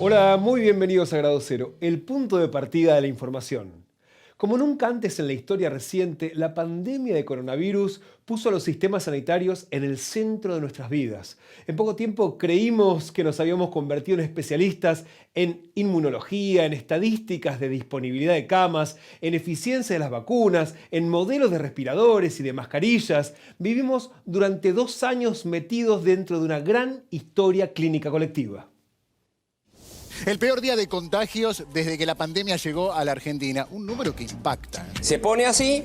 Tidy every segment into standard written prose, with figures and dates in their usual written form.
Hola, muy bienvenidos a Grado Cero, el punto de partida de la información. Como nunca antes en la historia reciente, la pandemia de coronavirus puso a los sistemas sanitarios en el centro de nuestras vidas. En poco tiempo creímos que nos habíamos convertido en especialistas en inmunología, en estadísticas de disponibilidad de camas, en eficiencia de las vacunas, en modelos de respiradores y de mascarillas. Vivimos durante 2 años metidos dentro de una gran historia clínica colectiva. El peor día de contagios desde que la pandemia llegó a la Argentina. Un número que impacta. Se pone así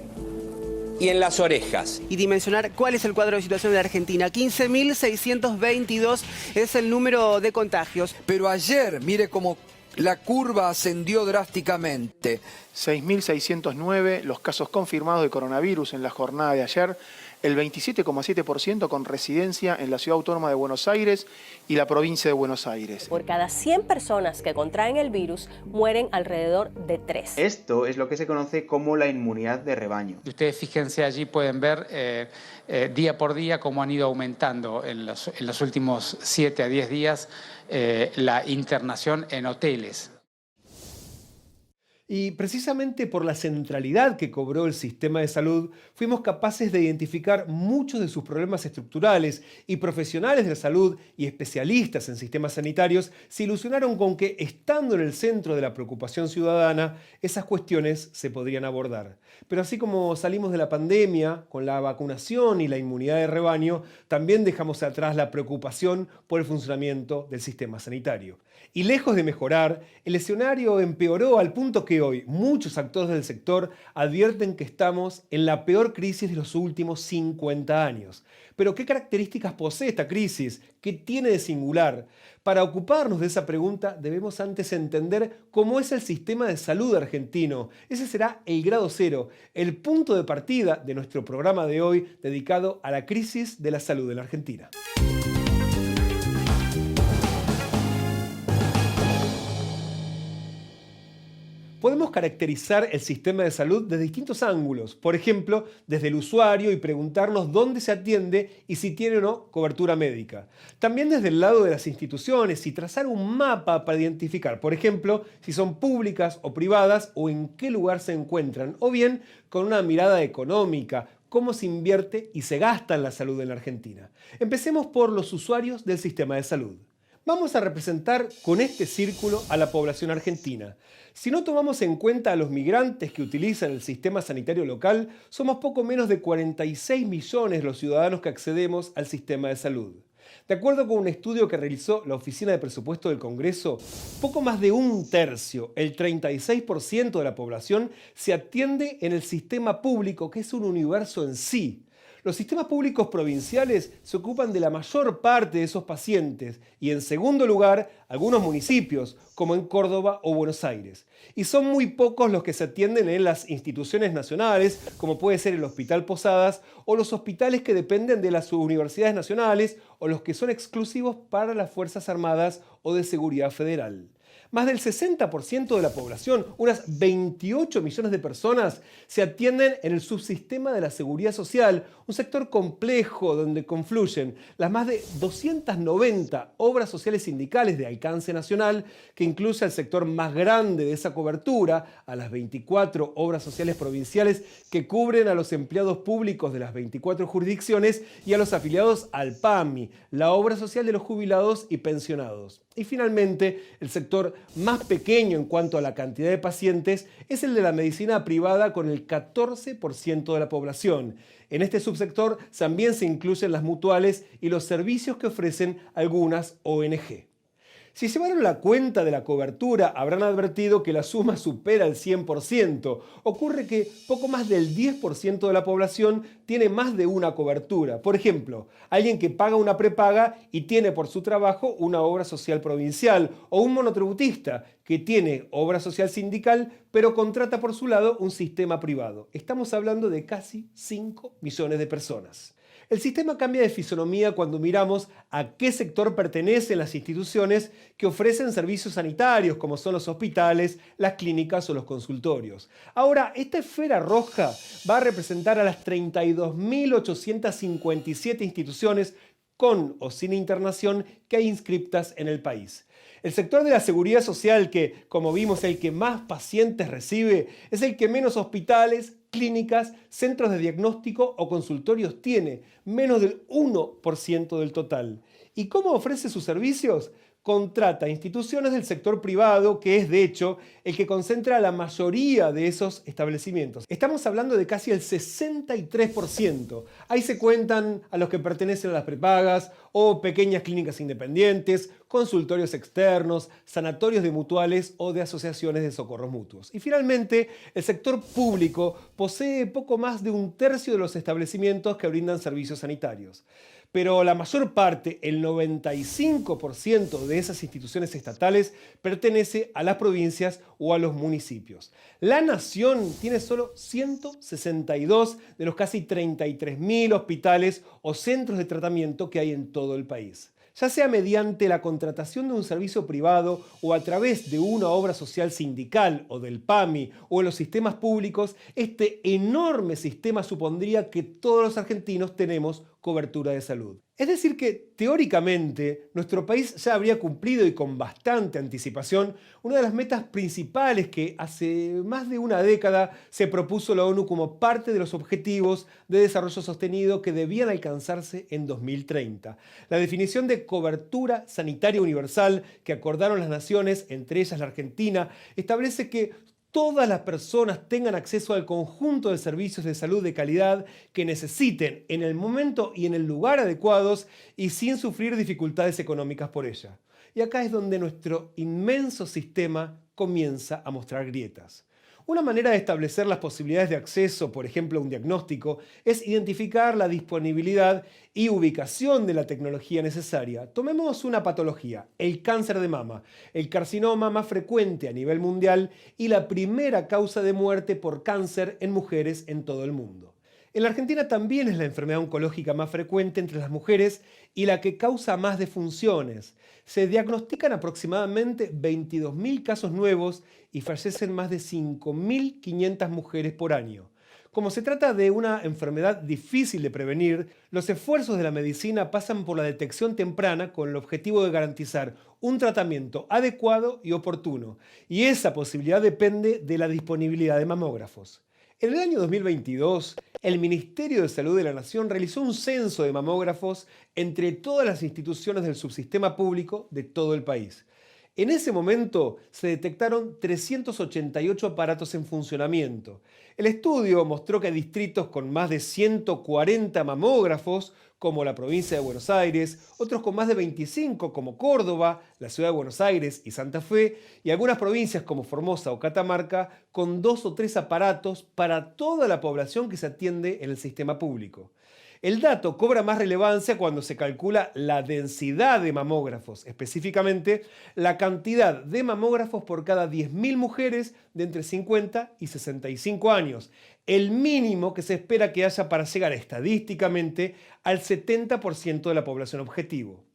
y en las orejas. Y dimensionar cuál es el cuadro de situación de Argentina. 15.622 es el número de contagios. Pero ayer, mire cómo la curva ascendió drásticamente. 6.609 los casos confirmados de coronavirus en la jornada de ayer, el 27,7% con residencia en la Ciudad Autónoma de Buenos Aires y la provincia de Buenos Aires. Por cada 100 personas que contraen el virus, mueren alrededor de 3. Esto es lo que se conoce como la inmunidad de rebaño. Ustedes fíjense allí, pueden ver día por día cómo han ido aumentando en los últimos 7 a 10 días la internación en hoteles. Y precisamente por la centralidad que cobró el sistema de salud, fuimos capaces de identificar muchos de sus problemas estructurales y profesionales de la salud y especialistas en sistemas sanitarios se ilusionaron con que, estando en el centro de la preocupación ciudadana, esas cuestiones se podrían abordar. Pero así como salimos de la pandemia con la vacunación y la inmunidad de rebaño, también dejamos atrás la preocupación por el funcionamiento del sistema sanitario. Y lejos de mejorar, el escenario empeoró al punto que hoy muchos actores del sector advierten que estamos en la peor crisis de los últimos 50 años. Pero ¿qué características posee esta crisis? ¿Qué tiene de singular? Para ocuparnos de esa pregunta debemos antes entender cómo es el sistema de salud argentino. Ese será el grado cero, el punto de partida de nuestro programa de hoy dedicado a la crisis de la salud en la Argentina. Podemos caracterizar el sistema de salud desde distintos ángulos, por ejemplo, desde el usuario y preguntarnos dónde se atiende y si tiene o no cobertura médica. También desde el lado de las instituciones y trazar un mapa para identificar, por ejemplo, si son públicas o privadas o en qué lugar se encuentran, o bien con una mirada económica, cómo se invierte y se gasta en la salud en la Argentina. Empecemos por los usuarios del sistema de salud. Vamos a representar con este círculo a la población argentina. Si no tomamos en cuenta a los migrantes que utilizan el sistema sanitario local, somos poco menos de 46 millones los ciudadanos que accedemos al sistema de salud. De acuerdo con un estudio que realizó la Oficina de Presupuesto del Congreso, poco más de un tercio, el 36% de la población, se atiende en el sistema público, que es un universo en sí. Los sistemas públicos provinciales se ocupan de la mayor parte de esos pacientes y, en segundo lugar, algunos municipios, como en Córdoba o Buenos Aires. Y son muy pocos los que se atienden en las instituciones nacionales, como puede ser el Hospital Posadas o los hospitales que dependen de las universidades nacionales o los que son exclusivos para las Fuerzas Armadas o de Seguridad Federal. Más del 60% de la población, unas 28 millones de personas, se atienden en el subsistema de la Seguridad Social, un sector complejo donde confluyen las más de 290 obras sociales sindicales de alcance nacional, que incluye al sector más grande de esa cobertura, a las 24 obras sociales provinciales que cubren a los empleados públicos de las 24 jurisdicciones y a los afiliados al PAMI, la obra social de los jubilados y pensionados. Y finalmente, el sector más pequeño en cuanto a la cantidad de pacientes es el de la medicina privada, con el 14% de la población. En este subsector también se incluyen las mutuales y los servicios que ofrecen algunas ONG. Si llevaron la cuenta de la cobertura, habrán advertido que la suma supera el 100%. Ocurre que poco más del 10% de la población tiene más de una cobertura. Por ejemplo, alguien que paga una prepaga y tiene por su trabajo una obra social provincial, o un monotributista que tiene obra social sindical pero contrata por su lado un sistema privado. Estamos hablando de casi 5 millones de personas. El sistema cambia de fisonomía cuando miramos a qué sector pertenecen las instituciones que ofrecen servicios sanitarios, como son los hospitales, las clínicas o los consultorios. Ahora, esta esfera roja va a representar a las 32.857 instituciones con o sin internación, que hay inscriptas en el país. El sector de la seguridad social, que como vimos es el que más pacientes recibe, es el que menos hospitales, clínicas, centros de diagnóstico o consultorios tiene, menos del 1% del total. ¿Y cómo ofrece sus servicios? Contrata instituciones del sector privado, que es de hecho el que concentra la mayoría de esos establecimientos. Estamos hablando de casi el 63%. Ahí se cuentan a los que pertenecen a las prepagas o pequeñas clínicas independientes, consultorios externos, sanatorios de mutuales o de asociaciones de socorros mutuos. Y finalmente, el sector público posee poco más de 1/3 de los establecimientos que brindan servicios sanitarios. Pero la mayor parte, el 95% de esas instituciones estatales, pertenece a las provincias o a los municipios. La nación tiene solo 162 de los casi 33.000 hospitales o centros de tratamiento que hay en todo el país. Ya sea mediante la contratación de un servicio privado o a través de una obra social sindical o del PAMI o en los sistemas públicos, este enorme sistema supondría que todos los argentinos tenemos cobertura de salud. Es decir que, teóricamente, nuestro país ya habría cumplido y con bastante anticipación una de las metas principales que hace más de una década se propuso la ONU como parte de los objetivos de desarrollo sostenido que debían alcanzarse en 2030. La definición de cobertura sanitaria universal que acordaron las naciones, entre ellas la Argentina, establece que todas las personas tengan acceso al conjunto de servicios de salud de calidad que necesiten en el momento y en el lugar adecuados y sin sufrir dificultades económicas por ella. Y acá es donde nuestro inmenso sistema comienza a mostrar grietas. Una manera de establecer las posibilidades de acceso, por ejemplo, a un diagnóstico, es identificar la disponibilidad y ubicación de la tecnología necesaria. Tomemos una patología, el cáncer de mama, el carcinoma más frecuente a nivel mundial y la primera causa de muerte por cáncer en mujeres en todo el mundo. En la Argentina también es la enfermedad oncológica más frecuente entre las mujeres y la que causa más defunciones. Se diagnostican aproximadamente 22.000 casos nuevos y fallecen más de 5.500 mujeres por año. Como se trata de una enfermedad difícil de prevenir, los esfuerzos de la medicina pasan por la detección temprana con el objetivo de garantizar un tratamiento adecuado y oportuno. Y esa posibilidad depende de la disponibilidad de mamógrafos. En el año 2022, el Ministerio de Salud de la Nación realizó un censo de mamógrafos entre todas las instituciones del subsistema público de todo el país. En ese momento se detectaron 388 aparatos en funcionamiento. El estudio mostró que hay distritos con más de 140 mamógrafos, como la provincia de Buenos Aires, otros con más de 25 como Córdoba, la ciudad de Buenos Aires y Santa Fe, y algunas provincias como Formosa o Catamarca con 2 o 3 aparatos para toda la población que se atiende en el sistema público. El dato cobra más relevancia cuando se calcula la densidad de mamógrafos, específicamente la cantidad de mamógrafos por cada 10.000 mujeres de entre 50 y 65 años, el mínimo que se espera que haya para llegar estadísticamente al 70% de la población objetivo.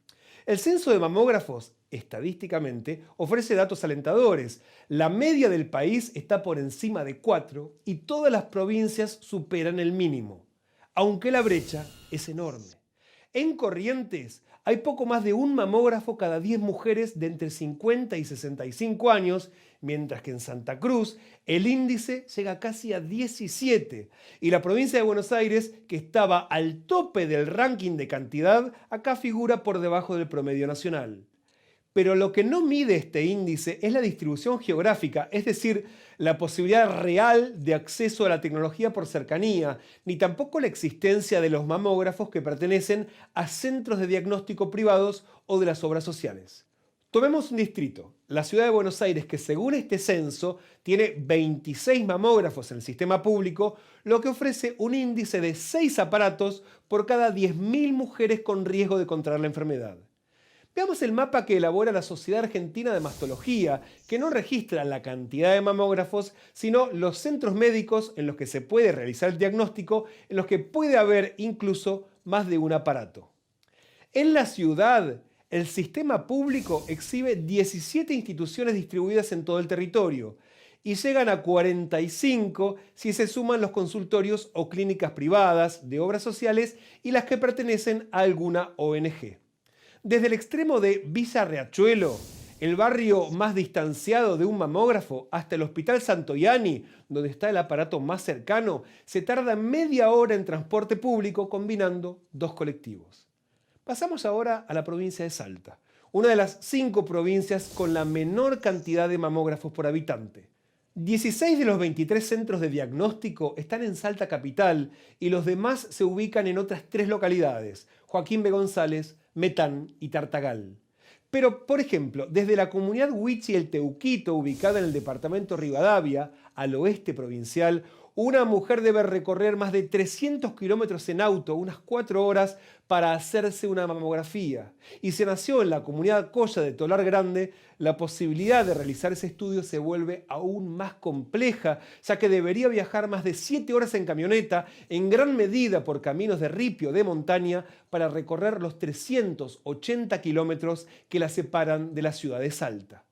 El censo de mamógrafos, estadísticamente, ofrece datos alentadores. La media del país está por encima de 4 y todas las provincias superan el mínimo, aunque la brecha es enorme. En Corrientes hay poco más de un mamógrafo cada 10 mujeres de entre 50 y 65 años, mientras que en Santa Cruz el índice llega casi a 17. Y la provincia de Buenos Aires, que estaba al tope del ranking de cantidad, acá figura por debajo del promedio nacional. Pero lo que no mide este índice es la distribución geográfica, es decir, la posibilidad real de acceso a la tecnología por cercanía, ni tampoco la existencia de los mamógrafos que pertenecen a centros de diagnóstico privados o de las obras sociales. Tomemos un distrito, la ciudad de Buenos Aires, que según este censo tiene 26 mamógrafos en el sistema público, lo que ofrece un índice de 6 aparatos por cada 10.000 mujeres con riesgo de contraer la enfermedad. Veamos el mapa que elabora la Sociedad Argentina de Mastología, que no registra la cantidad de mamógrafos, sino los centros médicos en los que se puede realizar el diagnóstico, en los que puede haber incluso más de un aparato. En la ciudad, el sistema público exhibe 17 instituciones distribuidas en todo el territorio. y llegan a 45 si se suman los consultorios o clínicas privadas de obras sociales y las que pertenecen a alguna ONG. Desde el extremo de Villa Riachuelo, el barrio más distanciado de un mamógrafo, hasta el Hospital Santoianni, donde está el aparato más cercano, se tarda media hora en transporte público combinando dos colectivos. Pasamos ahora a la provincia de Salta, una de las 5 provincias con la menor cantidad de mamógrafos por habitante. 16 de los 23 centros de diagnóstico están en Salta capital y los demás se ubican en otras 3 localidades, Joaquín B. González, Metán y Tartagal. Pero, por ejemplo, desde la comunidad Huichi El Teuquito, ubicada en el departamento Rivadavia, al oeste provincial, una mujer debe recorrer más de 300 kilómetros en auto, unas 4 horas, para hacerse una mamografía. Y si nació en la comunidad Colla de Tolar Grande, la posibilidad de realizar ese estudio se vuelve aún más compleja, ya que debería viajar más de 7 horas en camioneta, en gran medida por caminos de ripio de montaña, para recorrer los 380 kilómetros que la separan de la ciudad de Salta.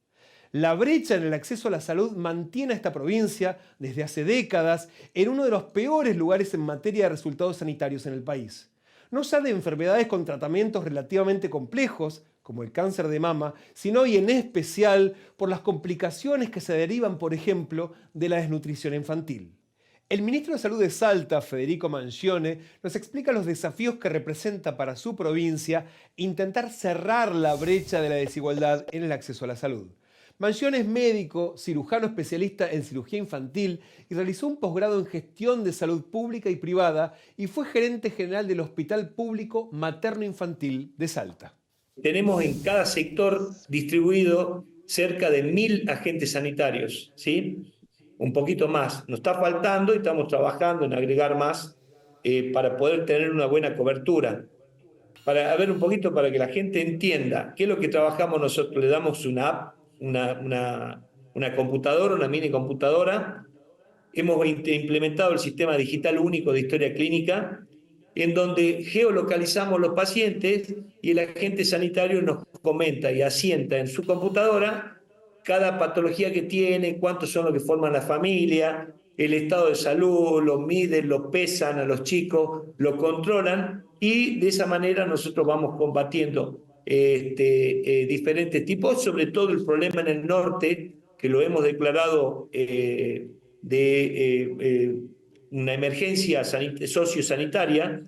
La brecha en el acceso a la salud mantiene a esta provincia, desde hace décadas, en uno de los peores lugares en materia de resultados sanitarios en el país. No ya de enfermedades con tratamientos relativamente complejos, como el cáncer de mama, sino y en especial por las complicaciones que se derivan, por ejemplo, de la desnutrición infantil. El ministro de Salud de Salta, Federico Mangione, nos explica los desafíos que representa para su provincia intentar cerrar la brecha de la desigualdad en el acceso a la salud. Mangione es médico, cirujano especialista en cirugía infantil y realizó un posgrado en gestión de salud pública y privada y fue gerente general del Hospital Público Materno Infantil de Salta. Tenemos en cada sector distribuido cerca de 1000 agentes sanitarios, ¿sí? Un poquito más. Nos está faltando y estamos trabajando en agregar más para poder tener una buena cobertura. Para ver un poquito, para que la gente entienda qué es lo que trabajamos nosotros. Le damos una app, una computadora, una mini computadora. Hemos implementado el sistema digital único de historia clínica, en donde geolocalizamos los pacientes y el agente sanitario nos comenta y asienta en su computadora cada patología que tiene, cuántos son los que forman la familia, el estado de salud, lo miden, lo pesan a los chicos, lo controlan y de esa manera nosotros vamos combatiendo diferentes tipos, sobre todo el problema en el norte, que lo hemos declarado una emergencia sociosanitaria,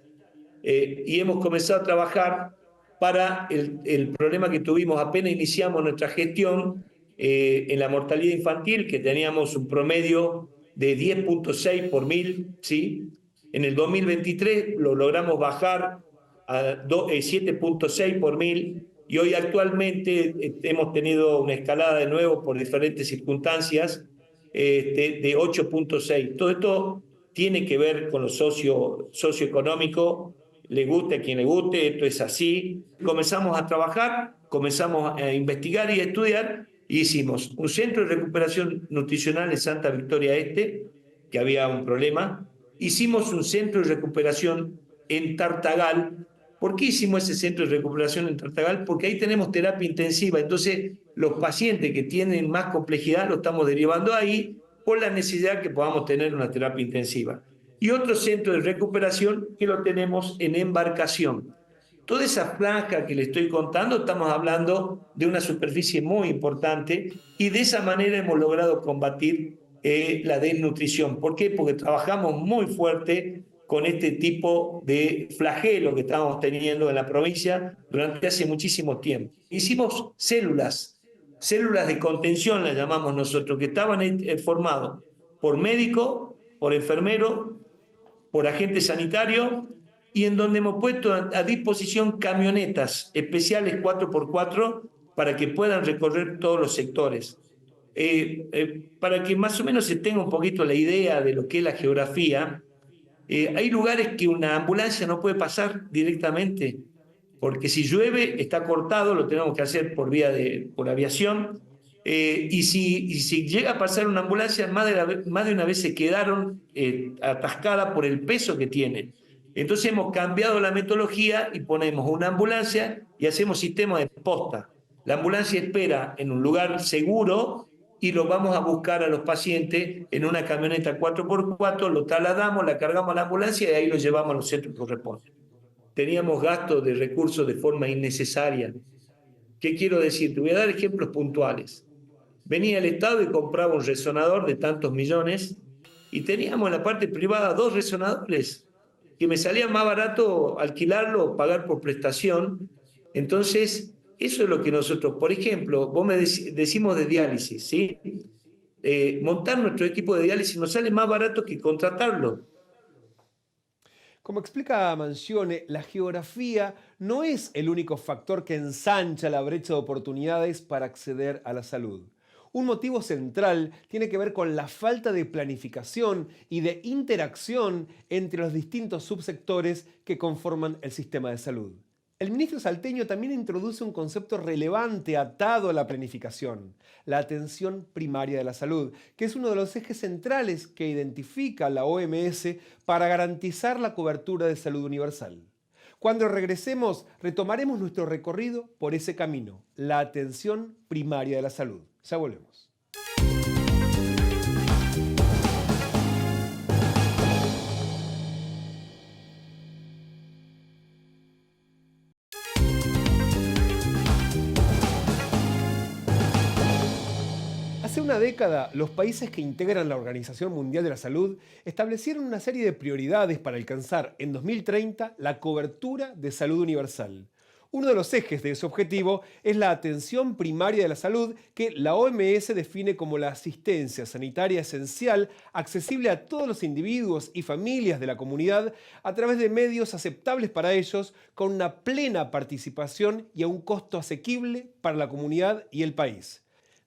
y hemos comenzado a trabajar para el problema que tuvimos apenas iniciamos nuestra gestión en la mortalidad infantil, que teníamos un promedio de 10.6 por 1000, ¿sí? En el 2023 lo logramos bajar a 7.6 por 1000 y hoy actualmente hemos tenido una escalada de nuevo por diferentes circunstancias de 8.6. Todo esto tiene que ver con lo socioeconómico, le guste a quien le guste, esto es así. Comenzamos a trabajar, comenzamos a investigar y a estudiar y hicimos un centro de recuperación nutricional en Santa Victoria Este, que había un problema. Hicimos un centro de recuperación en Tartagal. ¿Por qué hicimos ese centro de recuperación en Tartagal? Porque ahí tenemos terapia intensiva, entonces los pacientes que tienen más complejidad lo estamos derivando ahí por la necesidad que podamos tener una terapia intensiva. Y otro centro de recuperación que lo tenemos en Embarcación. Toda esa franja que le estoy contando, estamos hablando de una superficie muy importante y de esa manera hemos logrado combatir la desnutrición. ¿Por qué? Porque trabajamos muy fuerte con este tipo de flagelo que estábamos teniendo en la provincia durante hace muchísimo tiempo. Hicimos células de contención, las llamamos nosotros, que estaban formados por médico, por enfermero, por agente sanitario, y en donde hemos puesto a disposición camionetas especiales 4x4 para que puedan recorrer todos los sectores. Para que más o menos se tenga un poquito la idea de lo que es la geografía, hay lugares que una ambulancia no puede pasar directamente, porque si llueve está cortado, lo tenemos que hacer por aviación, y si llega a pasar una ambulancia, más de una vez se quedaron atascadas por el peso que tienen. Entonces hemos cambiado la metodología y ponemos una ambulancia y hacemos sistema de posta. La ambulancia espera en un lugar seguro y lo vamos a buscar a los pacientes en una camioneta 4x4, lo trasladamos, la cargamos a la ambulancia y ahí lo llevamos a los centros que corresponden. Teníamos gastos de recursos de forma innecesaria. ¿Qué quiero decir? Te voy a dar ejemplos puntuales. Venía el Estado y compraba un resonador de tantos millones y teníamos en la parte privada 2 resonadores que me salía más barato alquilarlo o pagar por prestación. Entonces, eso es lo que nosotros, por ejemplo, vos me decimos de diálisis, ¿sí? Montar nuestro equipo de diálisis nos sale más barato que contratarlo. Como explica Mansione, la geografía no es el único factor que ensancha la brecha de oportunidades para acceder a la salud. Un motivo central tiene que ver con la falta de planificación y de interacción entre los distintos subsectores que conforman el sistema de salud. El ministro salteño también introduce un concepto relevante atado a la planificación, la atención primaria de la salud, que es uno de los ejes centrales que identifica la OMS para garantizar la cobertura de salud universal. Cuando regresemos, retomaremos nuestro recorrido por ese camino, la atención primaria de la salud. Ya volvemos. Hace una década, los países que integran la Organización Mundial de la Salud establecieron una serie de prioridades para alcanzar en 2030 la cobertura de salud universal. Uno de los ejes de ese objetivo es la atención primaria de la salud, que la OMS define como la asistencia sanitaria esencial accesible a todos los individuos y familias de la comunidad a través de medios aceptables para ellos, con una plena participación y a un costo asequible para la comunidad y el país.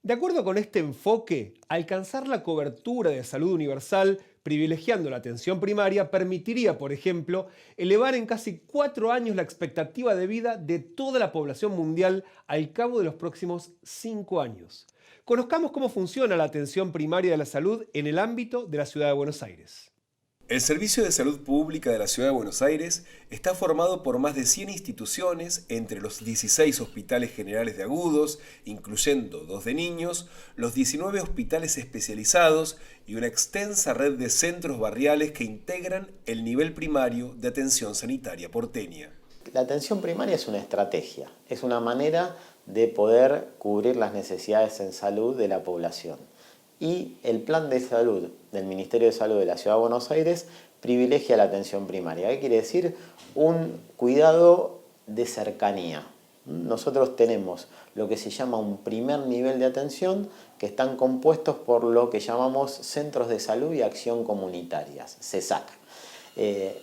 De acuerdo con este enfoque, alcanzar la cobertura de salud universal, privilegiando la atención primaria, permitiría, por ejemplo, elevar en casi 4 años la expectativa de vida de toda la población mundial al cabo de los próximos 5 años. Conozcamos cómo funciona la atención primaria de la salud en el ámbito de la Ciudad de Buenos Aires. El Servicio de Salud Pública de la Ciudad de Buenos Aires está formado por más de 100 instituciones, entre los 16 hospitales generales de agudos, incluyendo 2 de niños, los 19 hospitales especializados y una extensa red de centros barriales que integran el nivel primario de atención sanitaria porteña. La atención primaria es una estrategia, es una manera de poder cubrir las necesidades en salud de la población. Y el plan de salud del Ministerio de Salud de la Ciudad de Buenos Aires privilegia la atención primaria. ¿Qué quiere decir? Un cuidado de cercanía. Nosotros tenemos lo que se llama un primer nivel de atención, que están compuestos por lo que llamamos Centros de Salud y Acción Comunitarias, CESAC.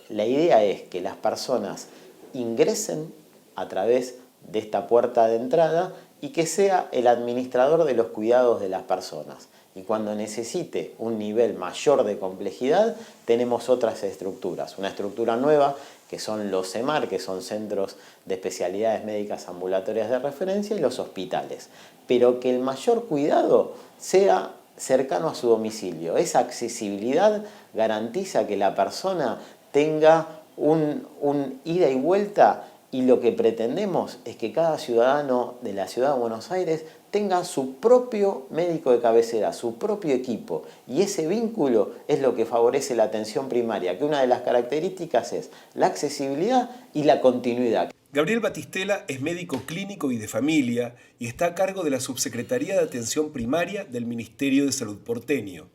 La idea es que las personas ingresen a través de esta puerta de entrada y que sea el administrador de los cuidados de las personas. Y cuando necesite un nivel mayor de complejidad, tenemos otras estructuras. Una estructura nueva, que son los CEMAR, que son Centros de Especialidades Médicas Ambulatorias de Referencia, y los hospitales. Pero que el mayor cuidado sea cercano a su domicilio. Esa accesibilidad garantiza que la persona tenga un ida y vuelta, y lo que pretendemos es que cada ciudadano de la Ciudad de Buenos Aires tenga su propio médico de cabecera, su propio equipo, y ese vínculo es lo que favorece la atención primaria, que una de las características es la accesibilidad y la continuidad. Gabriel Batistela es médico clínico y de familia y está a cargo de la Subsecretaría de Atención Primaria del Ministerio de Salud porteño.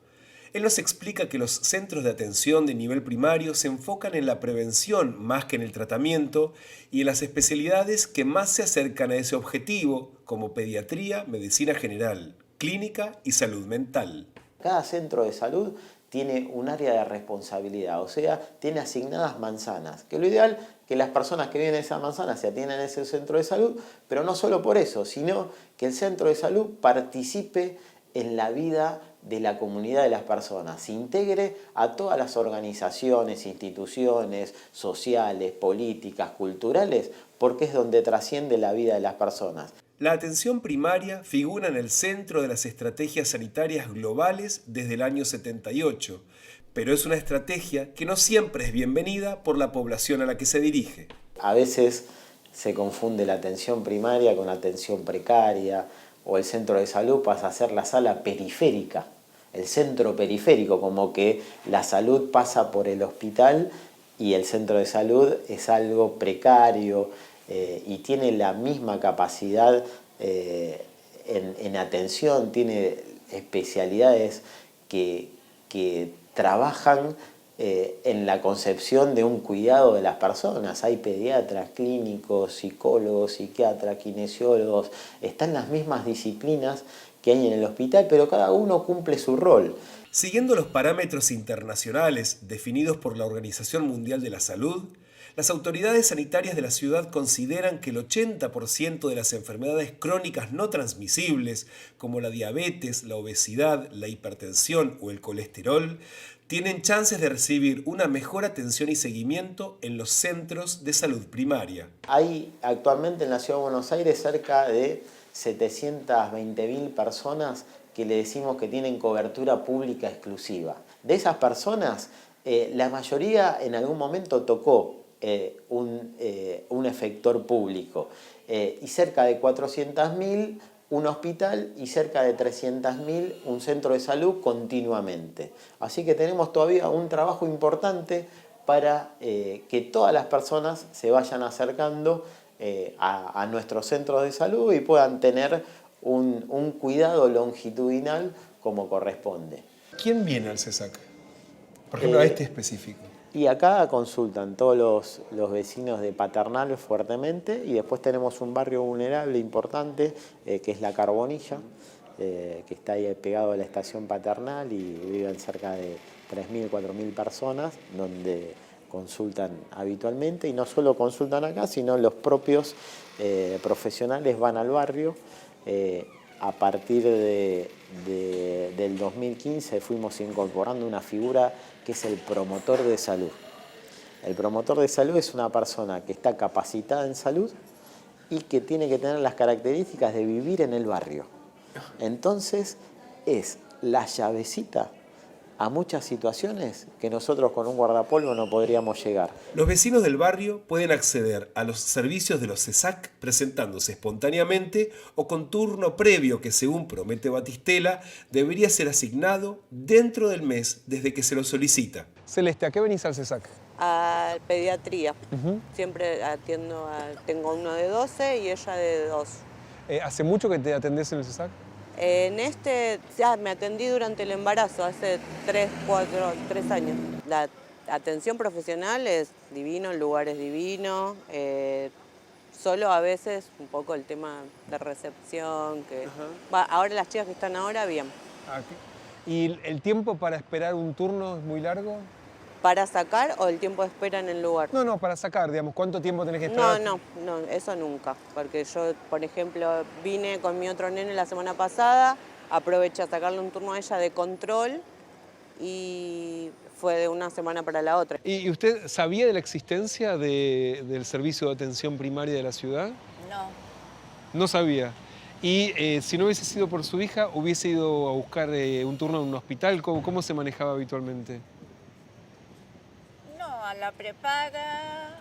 Él nos explica que los centros de atención de nivel primario se enfocan en la prevención más que en el tratamiento y en las especialidades que más se acercan a ese objetivo, como pediatría, medicina general, clínica y salud mental. Cada centro de salud tiene un área de responsabilidad, o sea, tiene asignadas manzanas, que lo ideal es que las personas que viven en esa manzana se atiendan en ese centro de salud, pero no solo por eso, sino que el centro de salud participe en la vida de la comunidad de las personas, se integre a todas las organizaciones, instituciones sociales, políticas, culturales, porque es donde trasciende la vida de las personas. La atención primaria figura en el centro de las estrategias sanitarias globales desde el año 78, pero es una estrategia que no siempre es bienvenida por la población a la que se dirige. A veces se confunde la atención primaria con atención precaria, o el centro de salud pasa a ser la sala periférica, el centro periférico, como que la salud pasa por el hospital y el centro de salud es algo precario y tiene la misma capacidad en atención, tiene especialidades que trabajan en la concepción de un cuidado de las personas. Hay pediatras, clínicos, psicólogos, psiquiatras, kinesiólogos, están las mismas disciplinas que hay en el hospital, pero cada uno cumple su rol. Siguiendo los parámetros internacionales definidos por la Organización Mundial de la Salud, las autoridades sanitarias de la ciudad consideran que el 80% de las enfermedades crónicas no transmisibles, como la diabetes, la obesidad, la hipertensión o el colesterol, tienen chances de recibir una mejor atención y seguimiento en los centros de salud primaria. Hay actualmente en la Ciudad de Buenos Aires cerca de 720.000 personas que le decimos que tienen cobertura pública exclusiva. De esas personas, la mayoría en algún momento tocó un efector público y cerca de 400.000 un hospital y cerca de 300.000 un centro de salud continuamente. Así que tenemos todavía un trabajo importante para que todas las personas se vayan acercando a nuestros centros de salud y puedan tener un cuidado longitudinal como corresponde. ¿Quién viene al CESAC? Por ejemplo, a este específico. Y acá consultan todos los vecinos de Paternal fuertemente y después tenemos un barrio vulnerable importante que es La Carbonilla, que está ahí pegado a la estación Paternal y viven cerca de 3.000, 4.000 personas donde consultan habitualmente y no solo consultan acá, sino los propios profesionales van al barrio. A partir del 2015 fuimos incorporando una figura que es el promotor de salud. El promotor de salud es una persona que está capacitada en salud y que tiene que tener las características de vivir en el barrio. Entonces es la llavecita a muchas situaciones que nosotros con un guardapolvo no podríamos llegar. Los vecinos del barrio pueden acceder a los servicios de los CESAC presentándose espontáneamente o con turno previo que, según promete Batistela, debería ser asignado dentro del mes desde que se lo solicita. Celeste, ¿a qué venís al CESAC? A pediatría. Siempre atiendo, tengo uno de 12 y ella de 2. ¿Hace mucho que te atendés en el CESAC? Ya me atendí durante el embarazo, hace 3 años. La atención profesional es divino, el lugar es divino. Solo a veces un poco el tema de recepción. Ahora las chicas que están ahora, bien. ¿Y el tiempo para esperar un turno es muy largo? ¿Para sacar o el tiempo de espera en el lugar? No, para sacar, digamos. ¿Cuánto tiempo tenés que esperar? No, eso nunca. Porque yo, por ejemplo, vine con mi otro nene la semana pasada, aproveché a sacarle un turno a ella de control y fue de una semana para la otra. ¿Y usted sabía de la existencia del servicio de atención primaria de la ciudad? No. No sabía. Y si no hubiese sido por su hija, ¿hubiese ido a buscar un turno en un hospital? ¿Cómo se manejaba habitualmente? A la prepaga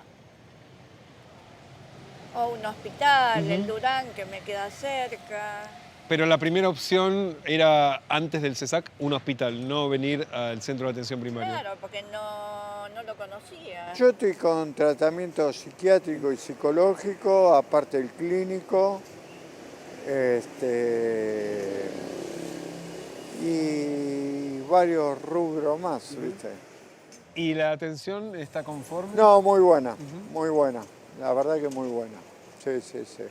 o un hospital, el Durán, que me queda cerca. Pero la primera opción era, antes del CESAC, un hospital, no venir al centro de atención primaria. Claro, porque no lo conocía. Yo estoy con tratamiento psiquiátrico y psicológico, aparte del clínico, y varios rubros más, ¿viste? ¿Y la atención está conforme? No, muy buena, muy buena. La verdad que muy buena. Sí, sí, sí.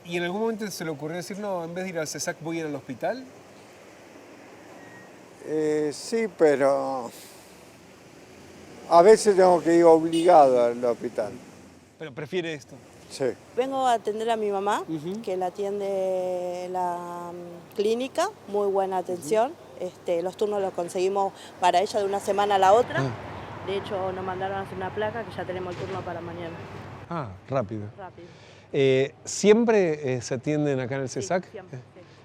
¿Y en algún momento se le ocurrió decir, no, en vez de ir al CESAC voy a ir al hospital? Sí, pero a veces tengo que ir obligado al hospital. ¿Pero prefiere esto? Sí. Vengo a atender a mi mamá, que la atiende la clínica, muy buena atención. Los turnos los conseguimos para ella de una semana a la otra. De hecho, nos mandaron a hacer una placa que ya tenemos el turno para mañana. Ah, rápido. ¿Siempre se atienden acá en el CESAC? Sí, siempre.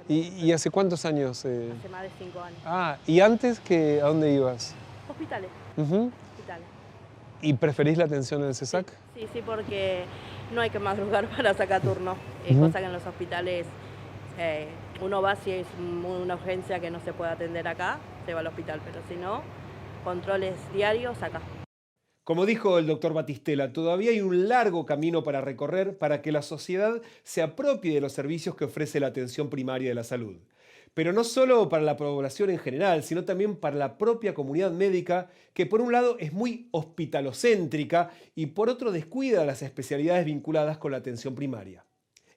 Sí. ¿Y hace cuántos años? Hace más de 5 años. Ah, ¿y antes a dónde ibas? Hospitales. Hospitales. ¿Y preferís la atención en el CESAC? Sí, porque no hay que madrugar para sacar turno. Cosa que en los hospitales Uno va si es una urgencia que no se puede atender acá, se va al hospital, pero si no, controles diarios acá. Como dijo el doctor Batistela, todavía hay un largo camino para recorrer para que la sociedad se apropie de los servicios que ofrece la atención primaria de la salud. Pero no solo para la población en general, sino también para la propia comunidad médica, que por un lado es muy hospitalocéntrica y por otro descuida las especialidades vinculadas con la atención primaria.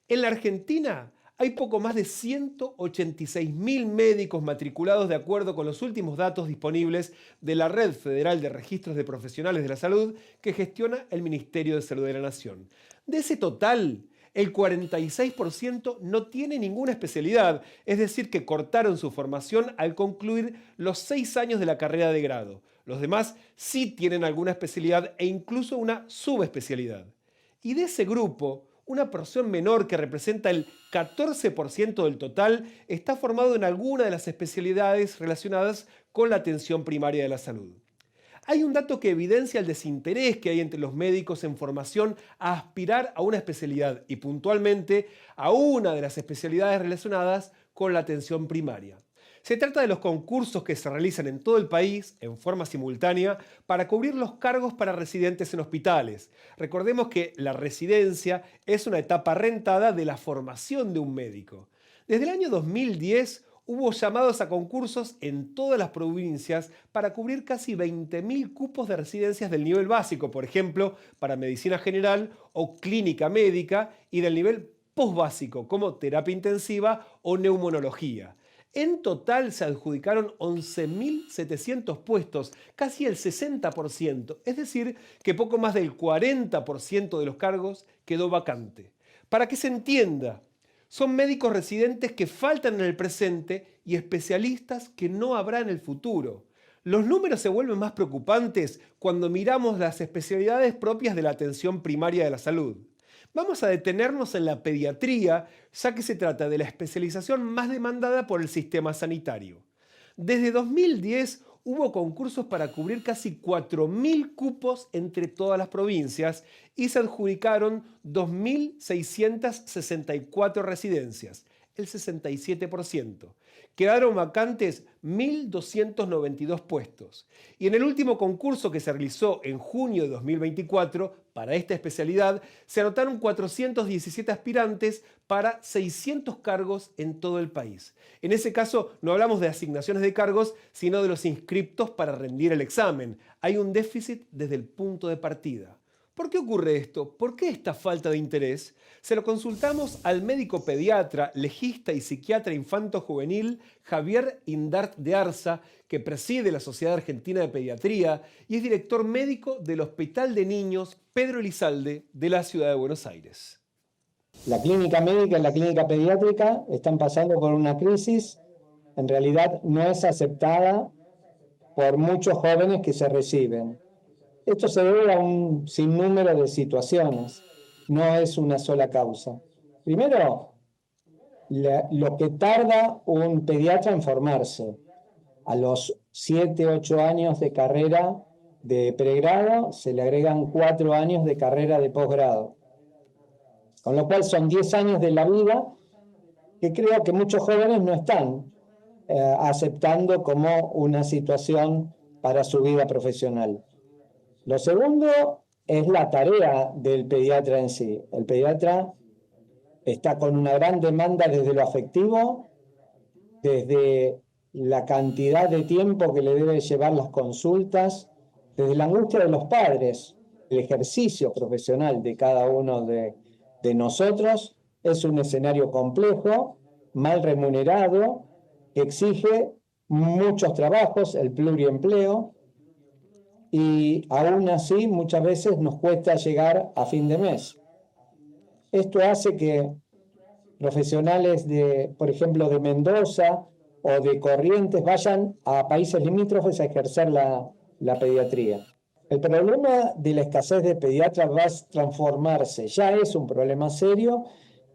En la Argentina hay poco más de 186.000 médicos matriculados de acuerdo con los últimos datos disponibles de la Red Federal de Registros de Profesionales de la Salud que gestiona el Ministerio de Salud de la Nación. De ese total, el 46% no tiene ninguna especialidad, es decir, que cortaron su formación al concluir los 6 años de la carrera de grado. Los demás sí tienen alguna especialidad e incluso una subespecialidad. Y de ese grupo, una porción menor que representa el 14% del total está formado en alguna de las especialidades relacionadas con la atención primaria de la salud. Hay un dato que evidencia el desinterés que hay entre los médicos en formación a aspirar a una especialidad y puntualmente a una de las especialidades relacionadas con la atención primaria. Se trata de los concursos que se realizan en todo el país en forma simultánea para cubrir los cargos para residentes en hospitales. Recordemos que la residencia es una etapa rentada de la formación de un médico. Desde el año 2010 hubo llamados a concursos en todas las provincias para cubrir casi 20.000 cupos de residencias del nivel básico, por ejemplo, para medicina general o clínica médica, y del nivel posbásico, como terapia intensiva o neumonología. En total se adjudicaron 11.700 puestos, casi el 60%, es decir, que poco más del 40% de los cargos quedó vacante. Para que se entienda, son médicos residentes que faltan en el presente y especialistas que no habrá en el futuro. Los números se vuelven más preocupantes cuando miramos las especialidades propias de la atención primaria de la salud. Vamos a detenernos en la pediatría, ya que se trata de la especialización más demandada por el sistema sanitario. Desde 2010 hubo concursos para cubrir casi 4.000 cupos entre todas las provincias y se adjudicaron 2.664 residencias, el 67%. Quedaron vacantes 1.292 puestos. Y en el último concurso que se realizó en junio de 2024 para esta especialidad, se anotaron 417 aspirantes para 600 cargos en todo el país. En ese caso no hablamos de asignaciones de cargos, sino de los inscriptos para rendir el examen. Hay un déficit desde el punto de partida. ¿Por qué ocurre esto? ¿Por qué esta falta de interés? Se lo consultamos al médico pediatra, legista y psiquiatra infanto-juvenil Javier Indart de Arza, que preside la Sociedad Argentina de Pediatría y es director médico del Hospital de Niños Pedro Elizalde de la Ciudad de Buenos Aires. La clínica médica y la clínica pediátrica están pasando por una crisis. En realidad no es aceptada por muchos jóvenes que se reciben. Esto se debe a un sinnúmero de situaciones, no es una sola causa. Primero, lo que tarda un pediatra en formarse. A los 7, 8 años de carrera de pregrado se le agregan 4 años de carrera de posgrado. Con lo cual son 10 años de la vida que creo que muchos jóvenes no están aceptando como una situación para su vida profesional. Lo segundo es la tarea del pediatra en sí. El pediatra está con una gran demanda desde lo afectivo, desde la cantidad de tiempo que le debe llevar las consultas, desde la angustia de los padres. El ejercicio profesional de cada uno de nosotros es un escenario complejo, mal remunerado, que exige muchos trabajos, el pluriempleo, y aún así muchas veces nos cuesta llegar a fin de mes. Esto hace que profesionales por ejemplo, de Mendoza o de Corrientes vayan a países limítrofes a ejercer la pediatría. El problema de la escasez de pediatras va a transformarse, ya es un problema serio,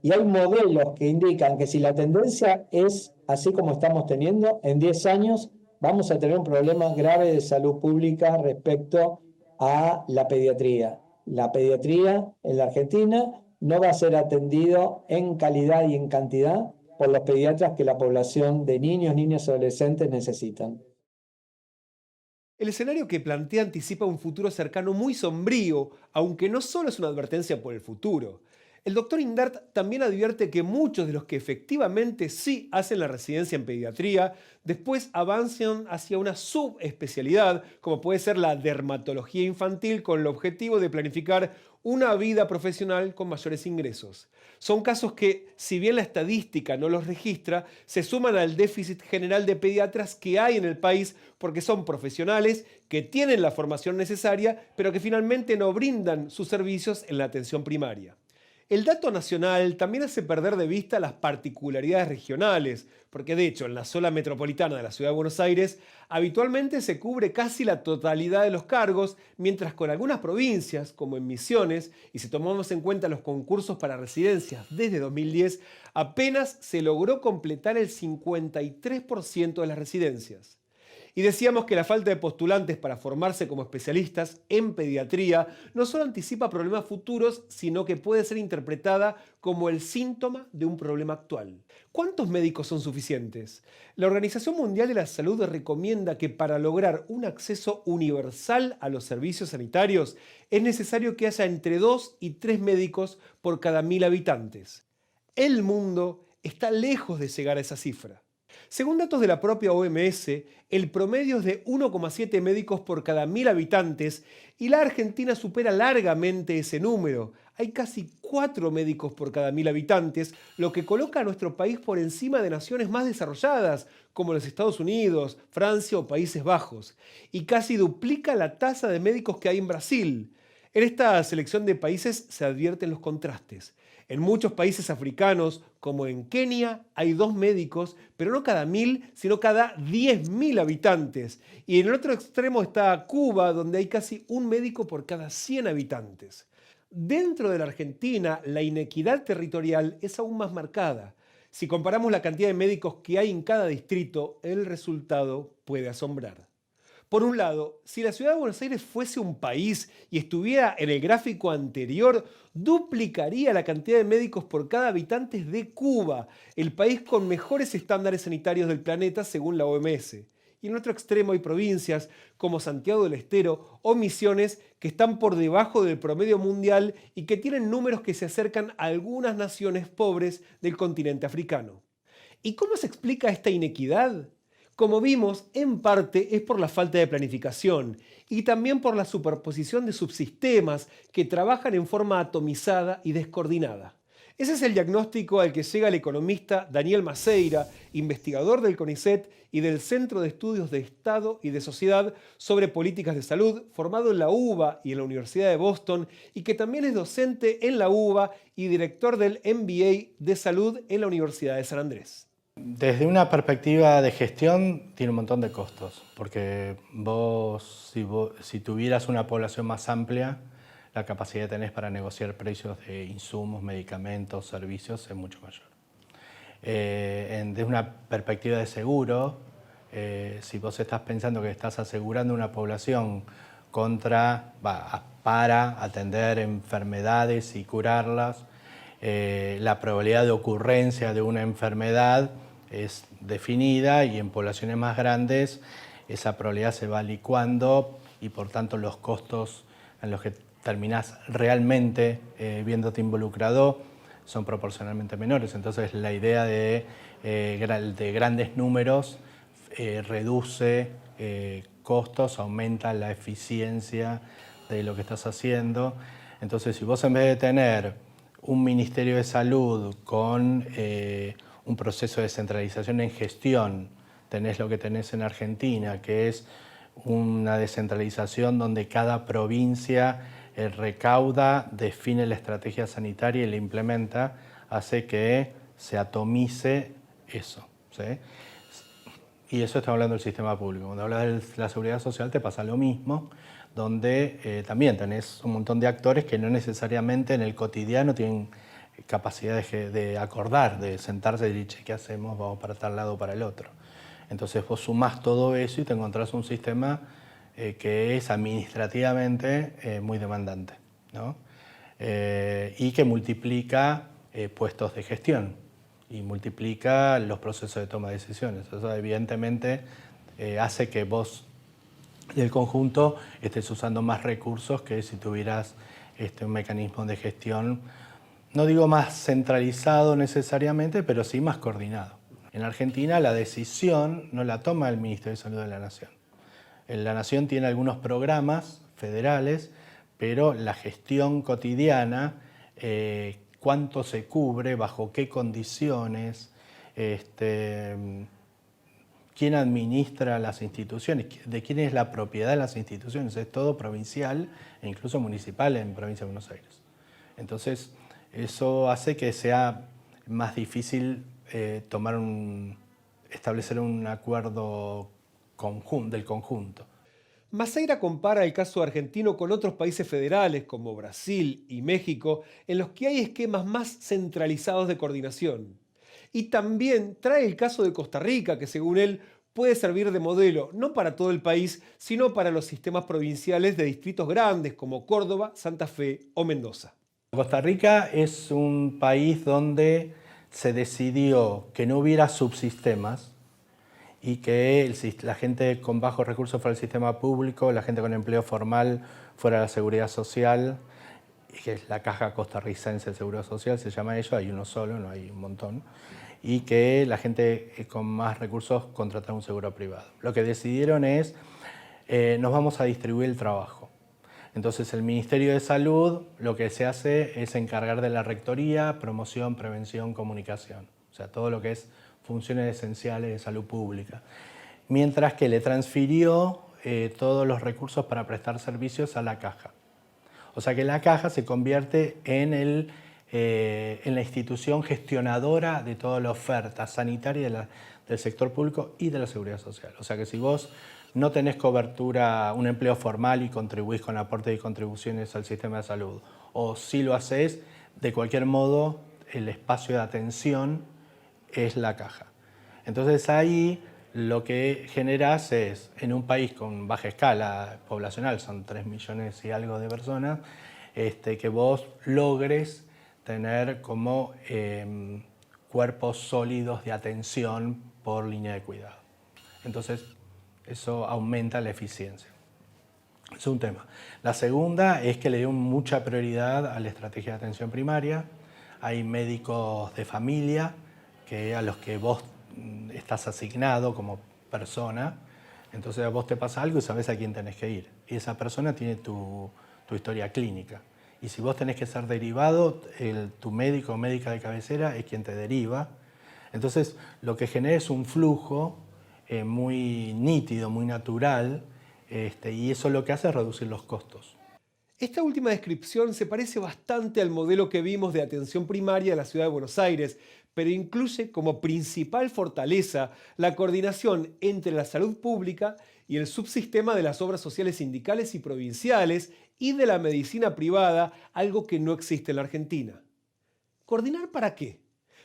y hay modelos que indican que si la tendencia es así como estamos teniendo, en 10 años vamos a tener un problema grave de salud pública respecto a la pediatría. La pediatría en la Argentina no va a ser atendido en calidad y en cantidad por los pediatras que la población de niños, niñas y adolescentes necesitan. El escenario que plantea anticipa un futuro cercano muy sombrío, aunque no solo es una advertencia por el futuro. El doctor Indart también advierte que muchos de los que efectivamente sí hacen la residencia en pediatría después avanzan hacia una subespecialidad, como puede ser la dermatología infantil, con el objetivo de planificar una vida profesional con mayores ingresos. Son casos que, si bien la estadística no los registra, se suman al déficit general de pediatras que hay en el país porque son profesionales que tienen la formación necesaria, pero que finalmente no brindan sus servicios en la atención primaria. El dato nacional también hace perder de vista las particularidades regionales, porque de hecho en la zona metropolitana de la Ciudad de Buenos Aires habitualmente se cubre casi la totalidad de los cargos, mientras con algunas provincias, como en Misiones, y si tomamos en cuenta los concursos para residencias desde 2010, apenas se logró completar el 53% de las residencias. Y decíamos que la falta de postulantes para formarse como especialistas en pediatría no solo anticipa problemas futuros, sino que puede ser interpretada como el síntoma de un problema actual. ¿Cuántos médicos son suficientes? La Organización Mundial de la Salud recomienda que para lograr un acceso universal a los servicios sanitarios es necesario que haya entre 2 y 3 médicos por cada 1000 habitantes. El mundo está lejos de llegar a esa cifra. Según datos de la propia OMS, el promedio es de 1,7 médicos por cada 1000 habitantes y la Argentina supera largamente ese número. Hay casi 4 médicos por cada 1000 habitantes, lo que coloca a nuestro país por encima de naciones más desarrolladas, como los Estados Unidos, Francia o Países Bajos, y casi duplica la tasa de médicos que hay en Brasil. En esta selección de países se advierten los contrastes. En muchos países africanos, como en Kenia, hay 2 médicos, pero no cada 1000, sino cada 10.000 habitantes. Y en el otro extremo está Cuba, donde hay casi 1 médico por cada 100 habitantes. Dentro de la Argentina, la inequidad territorial es aún más marcada. Si comparamos la cantidad de médicos que hay en cada distrito, el resultado puede asombrar. Por un lado, si la Ciudad de Buenos Aires fuese un país y estuviera en el gráfico anterior, duplicaría la cantidad de médicos por cada habitante de Cuba, el país con mejores estándares sanitarios del planeta según la OMS. Y en otro extremo hay provincias como Santiago del Estero o Misiones que están por debajo del promedio mundial y que tienen números que se acercan a algunas naciones pobres del continente africano. ¿Y cómo se explica esta inequidad? Como vimos, en parte es por la falta de planificación y también por la superposición de subsistemas que trabajan en forma atomizada y descoordinada. Ese es el diagnóstico al que llega el economista Daniel Maceira, investigador del CONICET y del Centro de Estudios de Estado y de Sociedad sobre Políticas de Salud, formado en la UBA y en la Universidad de Boston, y que también es docente en la UBA y director del MBA de Salud en la Universidad de San Andrés. Desde una perspectiva de gestión tiene un montón de costos, porque si tuvieras una población más amplia, la capacidad que tenés para negociar precios de insumos, medicamentos, servicios es mucho mayor. Desde una perspectiva de seguro, si vos estás pensando que estás asegurando una población para atender enfermedades y curarlas, la probabilidad de ocurrencia de una enfermedad es definida y en poblaciones más grandes esa probabilidad se va licuando y por tanto los costos en los que terminás realmente viéndote involucrado son proporcionalmente menores. Entonces la idea de grandes números reduce costos, aumenta la eficiencia de lo que estás haciendo. Entonces si vos en vez de tener un Ministerio de Salud con un proceso de descentralización en gestión, tenés lo que tenés en Argentina, que es una descentralización donde cada provincia recauda, define la estrategia sanitaria y la implementa, hace que se atomice eso, ¿sí? Y eso está hablando del sistema público. Cuando hablas de la seguridad social te pasa lo mismo, donde también tenés un montón de actores que no necesariamente en el cotidiano tienen capacidad de acordar, de sentarse y decir, ¿qué hacemos? Vamos para tal lado o para el otro. Entonces vos sumás todo eso y te encontrás un sistema que es administrativamente muy demandante, ¿no? Y que multiplica puestos de gestión. y multiplica los procesos de toma de decisiones. Eso evidentemente hace que vos del conjunto estés usando más recursos que si tuvieras un mecanismo de gestión, no digo más centralizado necesariamente, pero sí más coordinado. En Argentina la decisión no la toma el Ministerio de Salud de la Nación. La Nación tiene algunos programas federales, pero la gestión cotidiana, cuánto se cubre, bajo qué condiciones, quién administra las instituciones, de quién es la propiedad de las instituciones, es todo provincial e incluso municipal en Provincia de Buenos Aires. Entonces, eso hace que sea más difícil establecer un acuerdo del conjunto. Maceira compara el caso argentino con otros países federales como Brasil y México, en los que hay esquemas más centralizados de coordinación. Y también trae el caso de Costa Rica, que según él puede servir de modelo no para todo el país, sino para los sistemas provinciales de distritos grandes como Córdoba, Santa Fe o Mendoza. Costa Rica es un país donde se decidió que no hubiera subsistemas y que la gente con bajos recursos fuera el sistema público, la gente con empleo formal fuera la seguridad social, que es la Caja Costarricense de Seguridad Social, se llama ello, hay uno solo, no hay un montón, y que la gente con más recursos contratara un seguro privado. Lo que decidieron es, nos vamos a distribuir el trabajo. Entonces el Ministerio de Salud lo que se hace es encargar de la rectoría, promoción, prevención, comunicación, o sea, todo lo que es funciones esenciales de salud pública. Mientras que le transfirió todos los recursos para prestar servicios a la Caja. O sea que la Caja se convierte en la institución gestionadora de toda la oferta sanitaria del sector público y de la seguridad social. O sea que si vos no tenés cobertura, un empleo formal y contribuís con aportes y contribuciones al sistema de salud, o si lo haces, de cualquier modo el espacio de atención es la Caja. Entonces ahí lo que generas es, en un país con baja escala poblacional, son 3 millones y algo de personas, que vos logres tener como cuerpos sólidos de atención por línea de cuidado. Entonces eso aumenta la eficiencia. Es un tema. La segunda es que le dio mucha prioridad a la estrategia de atención primaria. Hay médicos de familia a los que vos estás asignado como persona, entonces a vos te pasa algo y sabés a quién tenés que ir. Y esa persona tiene tu historia clínica. Y si vos tenés que ser derivado, tu médico o médica de cabecera es quien te deriva. Entonces lo que genera es un flujo muy nítido, muy natural, y eso lo que hace es reducir los costos. Esta última descripción se parece bastante al modelo que vimos de atención primaria en la ciudad de Buenos Aires, pero incluye como principal fortaleza la coordinación entre la salud pública y el subsistema de las obras sociales sindicales y provinciales y de la medicina privada, algo que no existe en la Argentina. ¿Coordinar para qué?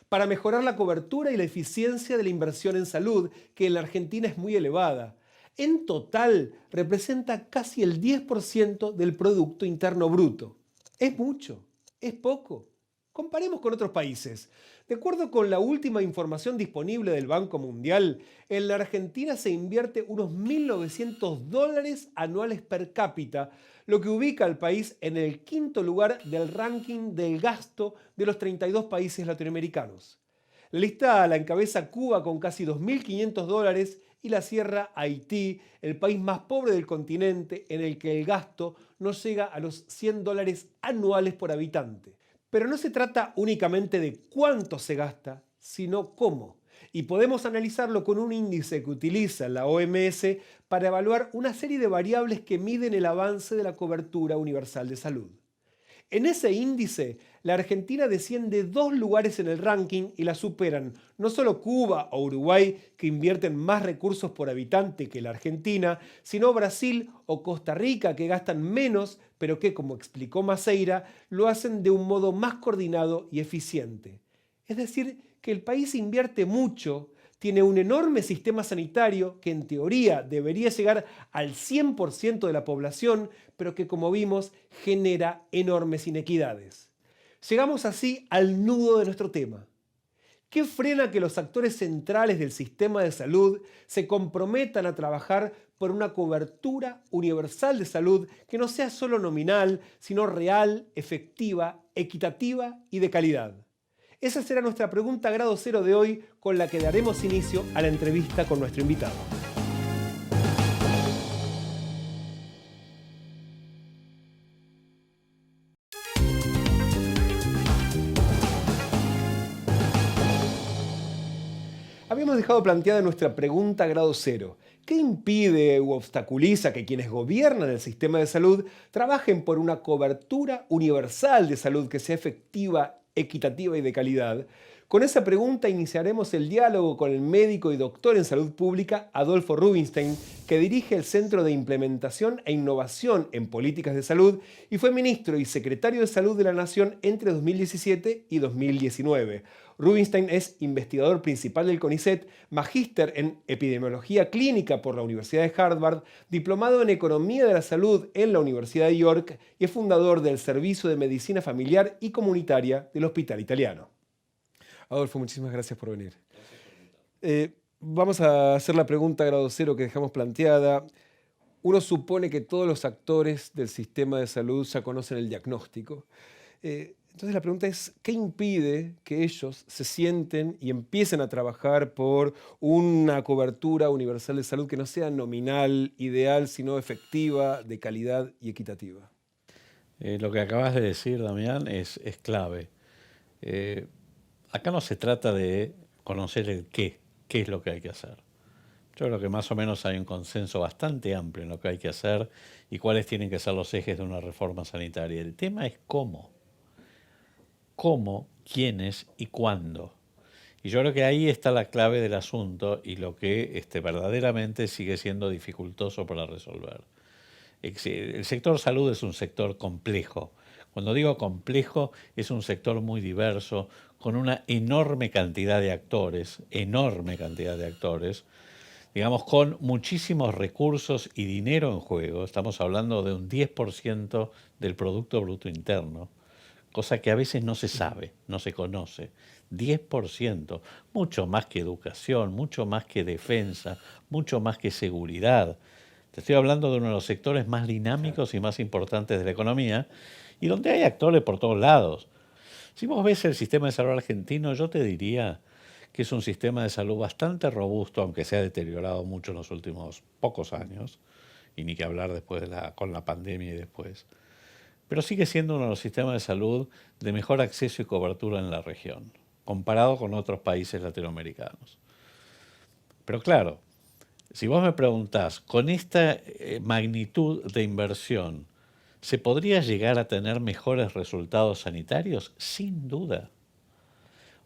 Para mejorar la cobertura y la eficiencia de la inversión en salud, que en la Argentina es muy elevada. En total representa casi el 10% del Producto Interno Bruto. ¿Es mucho? ¿Es poco? Comparemos con otros países. De acuerdo con la última información disponible del Banco Mundial, en la Argentina se invierte unos $1.900 anuales per cápita, lo que ubica al país en el 5º lugar del ranking del gasto de los 32 países latinoamericanos. La lista la encabeza Cuba con casi $2.500 y la cierra Haití, el país más pobre del continente, en el que el gasto no llega a los $100 anuales por habitante. Pero no se trata únicamente de cuánto se gasta, sino cómo. Y podemos analizarlo con un índice que utiliza la OMS para evaluar una serie de variables que miden el avance de la cobertura universal de salud. En ese índice, la Argentina desciende 2 lugares en el ranking y la superan no solo Cuba o Uruguay, que invierten más recursos por habitante que la Argentina, sino Brasil o Costa Rica, que gastan menos, pero que, como explicó Maceira, lo hacen de un modo más coordinado y eficiente. Es decir, que el país invierte mucho, tiene un enorme sistema sanitario que en teoría debería llegar al 100% de la población, pero que, como vimos, genera enormes inequidades. Llegamos así al nudo de nuestro tema. ¿Qué frena que los actores centrales del sistema de salud se comprometan a trabajar por una cobertura universal de salud que no sea solo nominal, sino real, efectiva, equitativa y de calidad? Esa será nuestra pregunta grado cero de hoy, con la que daremos inicio a la entrevista con nuestro invitado. Habíamos dejado planteada nuestra pregunta grado cero. ¿Qué impide u obstaculiza que quienes gobiernan el sistema de salud trabajen por una cobertura universal de salud que sea efectiva, equitativa y de calidad? Con esa pregunta iniciaremos el diálogo con el médico y doctor en salud pública Adolfo Rubinstein, que dirige el Centro de Implementación e Innovación en Políticas de Salud y fue ministro y secretario de Salud de la Nación entre 2017 y 2019. Rubinstein es investigador principal del CONICET, magíster en epidemiología clínica por la Universidad de Harvard, diplomado en economía de la salud en la Universidad de York y es fundador del Servicio de Medicina Familiar y Comunitaria del Hospital Italiano. Adolfo, muchísimas gracias por venir. Vamos a hacer la pregunta grado cero que dejamos planteada. Uno supone que todos los actores del sistema de salud ya conocen el diagnóstico. Entonces la pregunta es, ¿qué impide que ellos se sienten y empiecen a trabajar por una cobertura universal de salud que no sea nominal, ideal, sino efectiva, de calidad y equitativa? Lo que acabas de decir, Damián, es clave. Acá no se trata de conocer el qué es lo que hay que hacer. Yo creo que más o menos hay un consenso bastante amplio en lo que hay que hacer y cuáles tienen que ser los ejes de una reforma sanitaria. El tema es cómo. Cómo, quiénes y cuándo. Y yo creo que ahí está la clave del asunto y lo que verdaderamente sigue siendo dificultoso para resolver. El sector salud es un sector complejo. Cuando digo complejo, es un sector muy diverso, con una enorme cantidad de actores, digamos, con muchísimos recursos y dinero en juego. Estamos hablando de un 10% del Producto Bruto Interno, cosa que a veces no se sabe, no se conoce. 10%, mucho más que educación, mucho más que defensa, mucho más que seguridad. Te estoy hablando de uno de los sectores más dinámicos y más importantes de la economía y donde hay actores por todos lados. Si vos ves el sistema de salud argentino, yo te diría que es un sistema de salud bastante robusto, aunque se ha deteriorado mucho en los últimos pocos años, y ni que hablar después con la pandemia y después. Pero sigue siendo uno de los sistemas de salud de mejor acceso y cobertura en la región, comparado con otros países latinoamericanos. Pero claro, si vos me preguntás, con esta magnitud de inversión, ¿se podría llegar a tener mejores resultados sanitarios? Sin duda.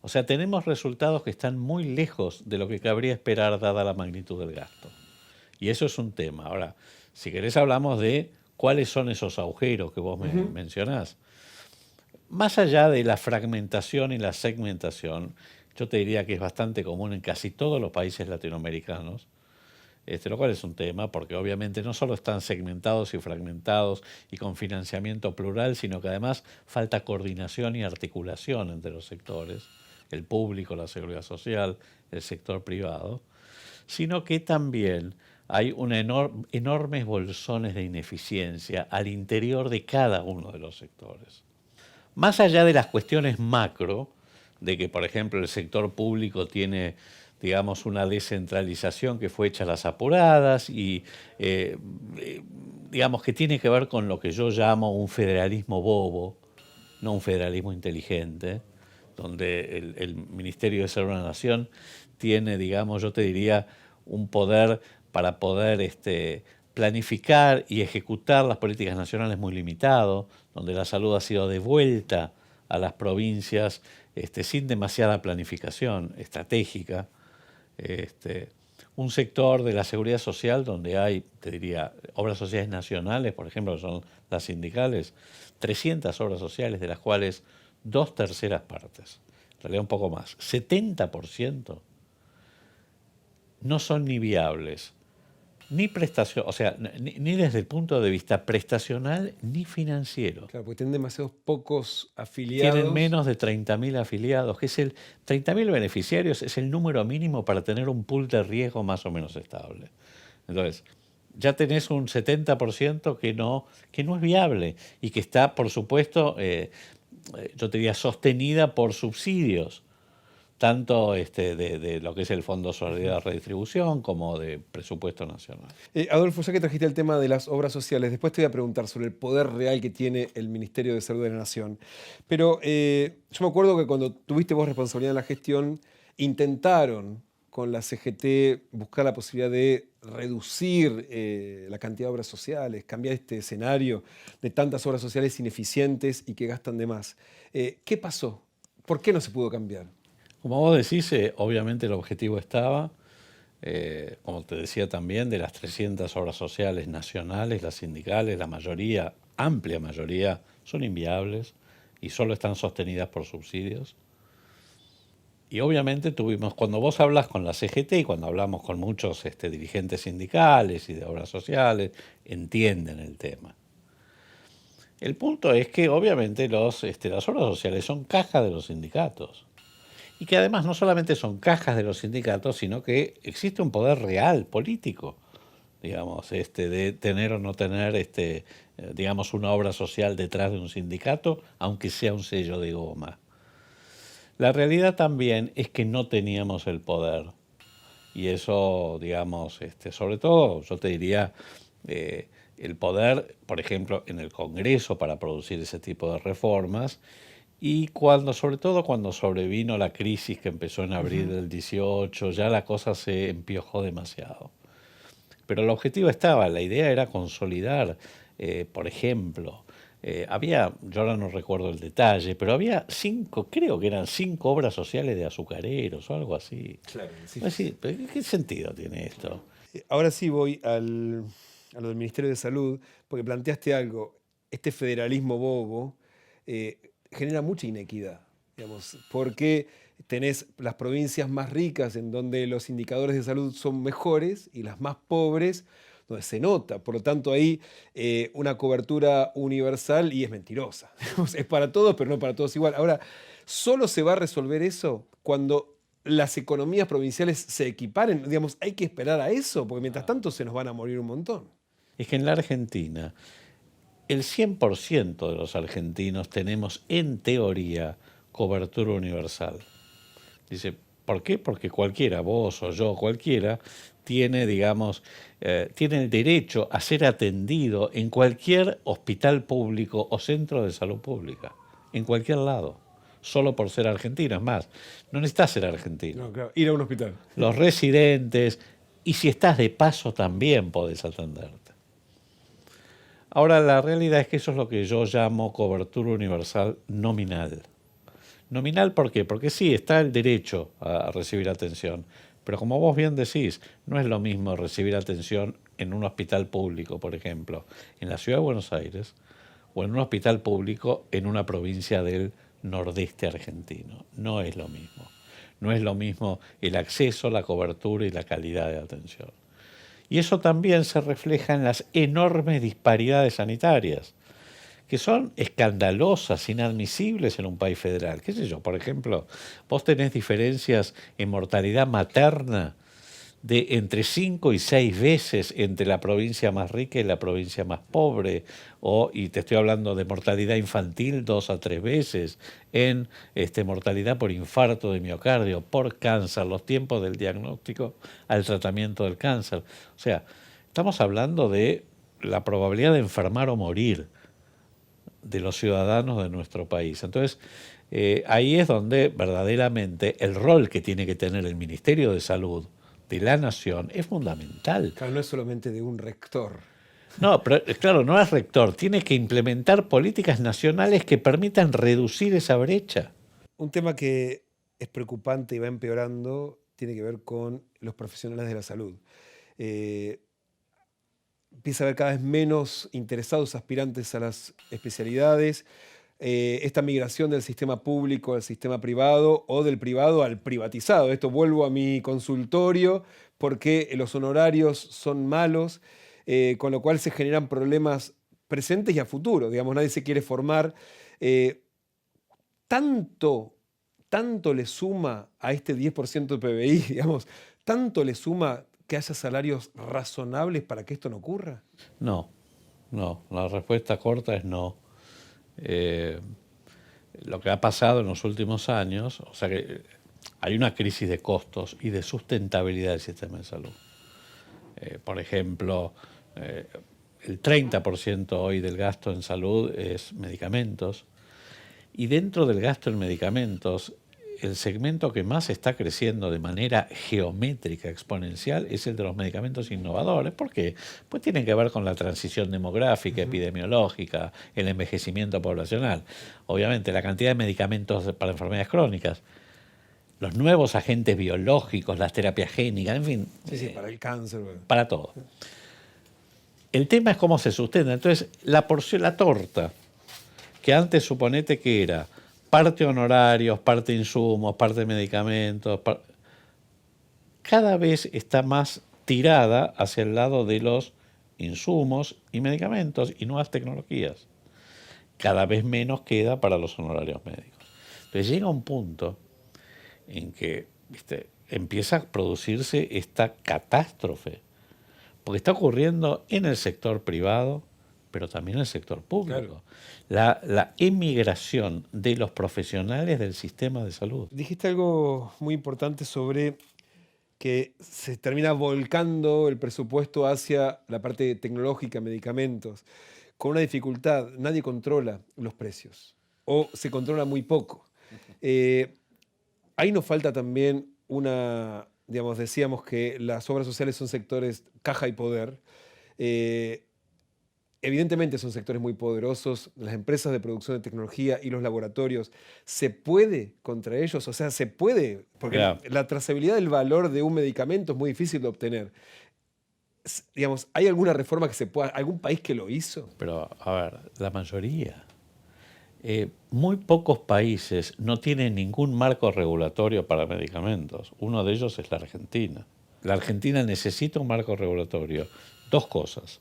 O sea, tenemos resultados que están muy lejos de lo que cabría esperar dada la magnitud del gasto. Y eso es un tema. Ahora, si querés hablamos de cuáles son esos agujeros que vos me mencionás. Más allá de la fragmentación y la segmentación, yo te diría que es bastante común en casi todos los países latinoamericanos, lo cual es un tema porque obviamente no solo están segmentados y fragmentados y con financiamiento plural, sino que además falta coordinación y articulación entre los sectores, el público, la seguridad social, el sector privado, sino que también hay enormes bolsones de ineficiencia al interior de cada uno de los sectores. Más allá de las cuestiones macro, de que por ejemplo el sector público tiene, digamos, una descentralización que fue hecha a las apuradas y, digamos, que tiene que ver con lo que yo llamo un federalismo bobo, no un federalismo inteligente, donde el Ministerio de Salud de la Nación tiene, digamos, yo te diría, un poder para poder planificar y ejecutar las políticas nacionales muy limitado, donde la salud ha sido devuelta a las provincias sin demasiada planificación estratégica. Un sector de la seguridad social donde hay, te diría, obras sociales nacionales, por ejemplo, son las sindicales, 300 obras sociales, de las cuales 2/3 partes, en realidad un poco más, 70% no son ni viables, ni prestación, o sea, ni desde el punto de vista prestacional ni financiero. Claro, porque tienen demasiados pocos afiliados. Tienen menos de 30.000 afiliados, que es 30.000 beneficiarios es el número mínimo para tener un pool de riesgo más o menos estable. Entonces, ya tenés un 70% que no es viable y que está, por supuesto, yo te diría, sostenida por subsidios, tanto de lo que es el Fondo de Solidaridad de Redistribución como de presupuesto nacional. Adolfo, ya que trajiste el tema de las obras sociales, después te voy a preguntar sobre el poder real que tiene el Ministerio de Salud de la Nación. Pero yo me acuerdo que cuando tuviste vos responsabilidad en la gestión, intentaron con la CGT buscar la posibilidad de reducir la cantidad de obras sociales, cambiar este escenario de tantas obras sociales ineficientes y que gastan de más. ¿Qué pasó? ¿Por qué no se pudo cambiar? Como vos decís, obviamente el objetivo estaba, como te decía también, de las 300 obras sociales nacionales, las sindicales, la mayoría, amplia mayoría, son inviables y solo están sostenidas por subsidios. Y obviamente tuvimos, cuando vos hablas con la CGT y cuando hablamos con muchos dirigentes sindicales y de obras sociales, entienden el tema. El punto es que obviamente las obras sociales son caja de los sindicatos. Y que además no solamente son cajas de los sindicatos, sino que existe un poder real, político, digamos, de tener o no tener, digamos, una obra social detrás de un sindicato, aunque sea un sello de goma. La realidad también es que no teníamos el poder. Y eso, digamos, sobre todo, yo te diría, el poder, por ejemplo, en el Congreso para producir ese tipo de reformas. Y sobre todo cuando sobrevino la crisis que empezó en abril del 18, ya la cosa se empiojó demasiado. Pero el objetivo estaba, la idea era consolidar, por ejemplo, yo ahora no recuerdo el detalle, pero había creo que eran 5 obras sociales de azucareros o algo así. Claro, sí. Así, ¿qué sentido tiene esto? Ahora sí voy a lo del Ministerio de Salud, porque planteaste algo, este federalismo bobo genera mucha inequidad, digamos, porque tenés las provincias más ricas en donde los indicadores de salud son mejores y las más pobres donde se nota. Por lo tanto, ahí una cobertura universal y es mentirosa. Es para todos, pero no para todos igual. Ahora, solo se va a resolver eso cuando las economías provinciales se equiparen. Digamos, hay que esperar a eso, porque mientras tanto se nos van a morir un montón. Es que en la Argentina, el 100% de los argentinos tenemos, en teoría, cobertura universal. Dice, ¿por qué? Porque cualquiera, vos o yo, cualquiera, tiene, digamos, tiene el derecho a ser atendido en cualquier hospital público o centro de salud pública, en cualquier lado, solo por ser argentino. Es más, no necesitas ser argentino. No, claro, ir a un hospital. Los residentes, y si estás de paso también podés atenderte. Ahora, la realidad es que eso es lo que yo llamo cobertura universal nominal. Nominal, ¿por qué? Porque sí, está el derecho a recibir atención, pero como vos bien decís, no es lo mismo recibir atención en un hospital público, por ejemplo, en la Ciudad de Buenos Aires, o en un hospital público en una provincia del nordeste argentino. No es lo mismo. No es lo mismo el acceso, la cobertura y la calidad de atención. Y eso también se refleja en las enormes disparidades sanitarias, que son escandalosas, inadmisibles en un país federal. ¿Qué sé yo? Por ejemplo, vos tenés diferencias en mortalidad materna de entre 5 y 6 veces entre la provincia más rica y la provincia más pobre, y te estoy hablando de mortalidad infantil 2 a 3 veces, en mortalidad por infarto de miocardio, por cáncer, los tiempos del diagnóstico al tratamiento del cáncer. O sea, estamos hablando de la probabilidad de enfermar o morir de los ciudadanos de nuestro país. Entonces, ahí es donde verdaderamente el rol que tiene que tener el Ministerio de Salud de la Nación es fundamental. Claro, no es solamente de un rector. No, pero claro, no es rector, tiene que implementar políticas nacionales que permitan reducir esa brecha. Un tema que es preocupante y va empeorando tiene que ver con los profesionales de la salud. Empieza a haber cada vez menos interesados aspirantes a las especialidades. esta migración del sistema público al sistema privado o del privado al privatizado. Esto vuelvo a mi consultorio porque los honorarios son malos, con lo cual se generan problemas presentes y a futuro. Digamos, nadie se quiere formar. Tanto le suma a este 10% de PBI, digamos, tanto le suma que haya salarios razonables para que esto no ocurra. No, la respuesta corta es no. Lo que ha pasado en los últimos años, o sea que hay una crisis de costos y de sustentabilidad del sistema de salud. Por ejemplo, el 30% hoy del gasto en salud es medicamentos, y dentro del gasto en medicamentos, el segmento que más está creciendo de manera geométrica, exponencial, es el de los medicamentos innovadores. ¿Por qué? Pues tienen que ver con la transición demográfica, epidemiológica, el envejecimiento poblacional. Obviamente, la cantidad de medicamentos para enfermedades crónicas, los nuevos agentes biológicos, las terapias génicas, en fin. Sí, para el cáncer. Para todo. El tema es cómo se sustenta. Entonces, la porción, la torta, que antes suponete que era parte honorarios, parte insumos, parte medicamentos, cada vez está más tirada hacia el lado de los insumos y medicamentos y nuevas tecnologías. Cada vez menos queda para los honorarios médicos. Entonces llega un punto en que empieza a producirse esta catástrofe, porque está ocurriendo en el sector privado, pero también en el sector público. Claro. La emigración de los profesionales del sistema de salud. Dijiste algo muy importante sobre que se termina volcando el presupuesto hacia la parte tecnológica, medicamentos, con una dificultad: nadie controla los precios, o se controla muy poco. Ahí nos falta también una, digamos, decíamos que las obras sociales son sectores caja y poder. Evidentemente son sectores muy poderosos, las empresas de producción de tecnología y los laboratorios. ¿Se puede contra ellos? O sea, se puede, porque la trazabilidad del valor de un medicamento es muy difícil de obtener. Digamos, ¿hay alguna reforma que se pueda, algún país que lo hizo? Pero, a ver, la mayoría. Muy pocos países no tienen ningún marco regulatorio para medicamentos. Uno de ellos es la Argentina. La Argentina necesita un marco regulatorio. Dos cosas: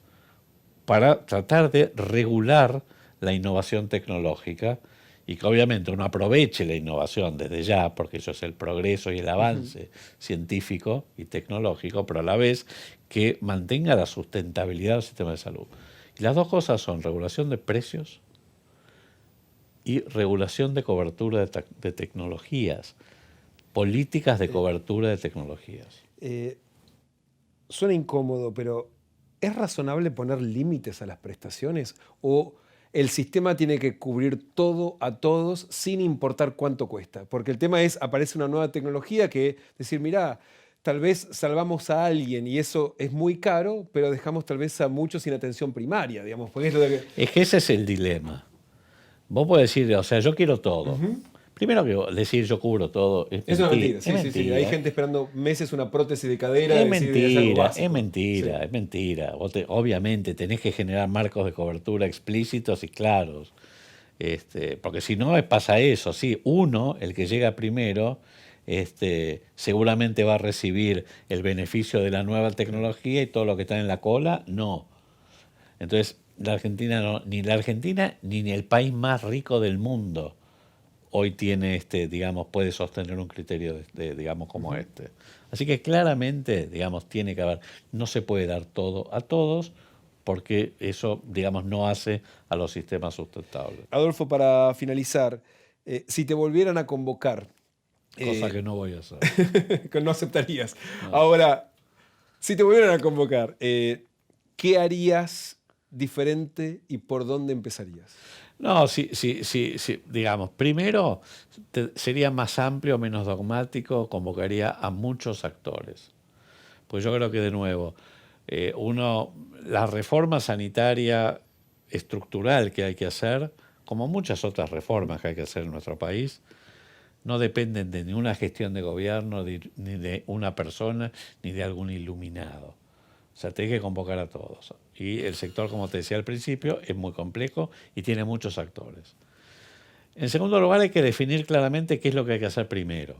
para tratar de regular la innovación tecnológica y que obviamente uno aproveche la innovación desde ya, porque eso es el progreso y el avance científico y tecnológico, pero a la vez que mantenga la sustentabilidad del sistema de salud. Y las dos cosas son regulación de precios y regulación de cobertura de tecnologías, políticas de cobertura de tecnologías. Suena incómodo, pero ¿es razonable poner límites a las prestaciones? ¿O el sistema tiene que cubrir todo a todos sin importar cuánto cuesta? Porque el tema es, aparece una nueva tecnología que decir, mirá, tal vez salvamos a alguien y eso es muy caro, pero dejamos tal vez a muchos sin atención primaria, digamos. Porque es que ese es el dilema. Vos podés decir, o sea, yo quiero todo. Primero que decir yo cubro todo es mentira. Sí. Hay gente esperando meses una prótesis de cadera. Es mentira. Vos obviamente tenés que generar marcos de cobertura explícitos y claros. Porque si no pasa eso. Sí, uno, el que llega primero, seguramente va a recibir el beneficio de la nueva tecnología y todo lo que está en la cola, no. Entonces, la Argentina no, ni la Argentina ni el país más rico del mundo hoy tiene digamos, puede sostener un criterio digamos, como este. Así que claramente, digamos, tiene que haber, no se puede dar todo a todos, porque eso, digamos, no hace a los sistemas sustentables. Adolfo, para finalizar, si te volvieran a convocar... Cosa que no voy a hacer. Que no aceptarías. No. Ahora, si te volvieran a convocar, ¿qué harías diferente y por dónde empezarías? No, sí, digamos, primero sería más amplio, menos dogmático, convocaría a muchos actores. Pues yo creo que, de nuevo, la reforma sanitaria estructural que hay que hacer, como muchas otras reformas que hay que hacer en nuestro país, no dependen de ni una gestión de gobierno, ni de una persona, ni de algún iluminado. O sea, tenés que convocar a todos. Y el sector, como te decía al principio, es muy complejo y tiene muchos actores. En segundo lugar, hay que definir claramente qué es lo que hay que hacer primero.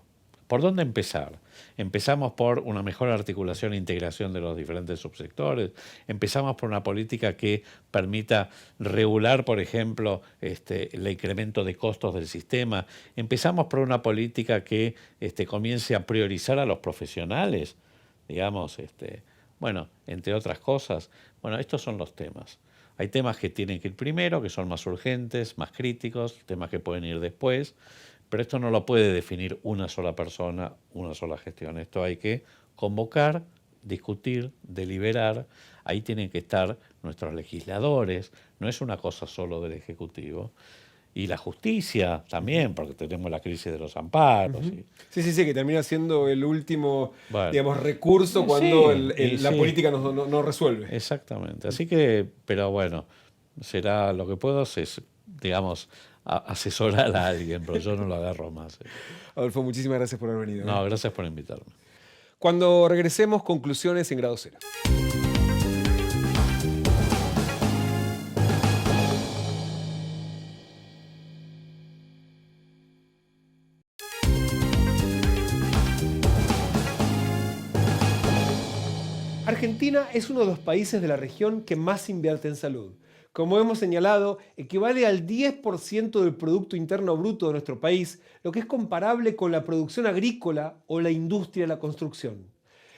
¿Por dónde empezar? Empezamos por una mejor articulación e integración de los diferentes subsectores. Empezamos por una política que permita regular, por ejemplo, el incremento de costos del sistema. Empezamos por una política que comience a priorizar a los profesionales, digamos, bueno, entre otras cosas. Bueno, estos son los temas. Hay temas que tienen que ir primero, que son más urgentes, más críticos, temas que pueden ir después. Pero esto no lo puede definir una sola persona, una sola gestión. Esto hay que convocar, discutir, deliberar. Ahí tienen que estar nuestros legisladores. No es una cosa solo del Ejecutivo. Y la justicia también, porque tenemos la crisis de los amparos. Sí, que termina siendo el último, digamos, recurso cuando la política no resuelve. Exactamente. Así que, pero bueno, será lo que puedo es, digamos, asesorar a alguien, pero yo no lo agarro más. Adolfo, muchísimas gracias por haber venido. No, gracias por invitarme. Cuando regresemos, conclusiones en grado cero. Argentina es uno de los países de la región que más invierte en salud. Como hemos señalado, equivale al 10% del Producto Interno Bruto de nuestro país, lo que es comparable con la producción agrícola o la industria de la construcción.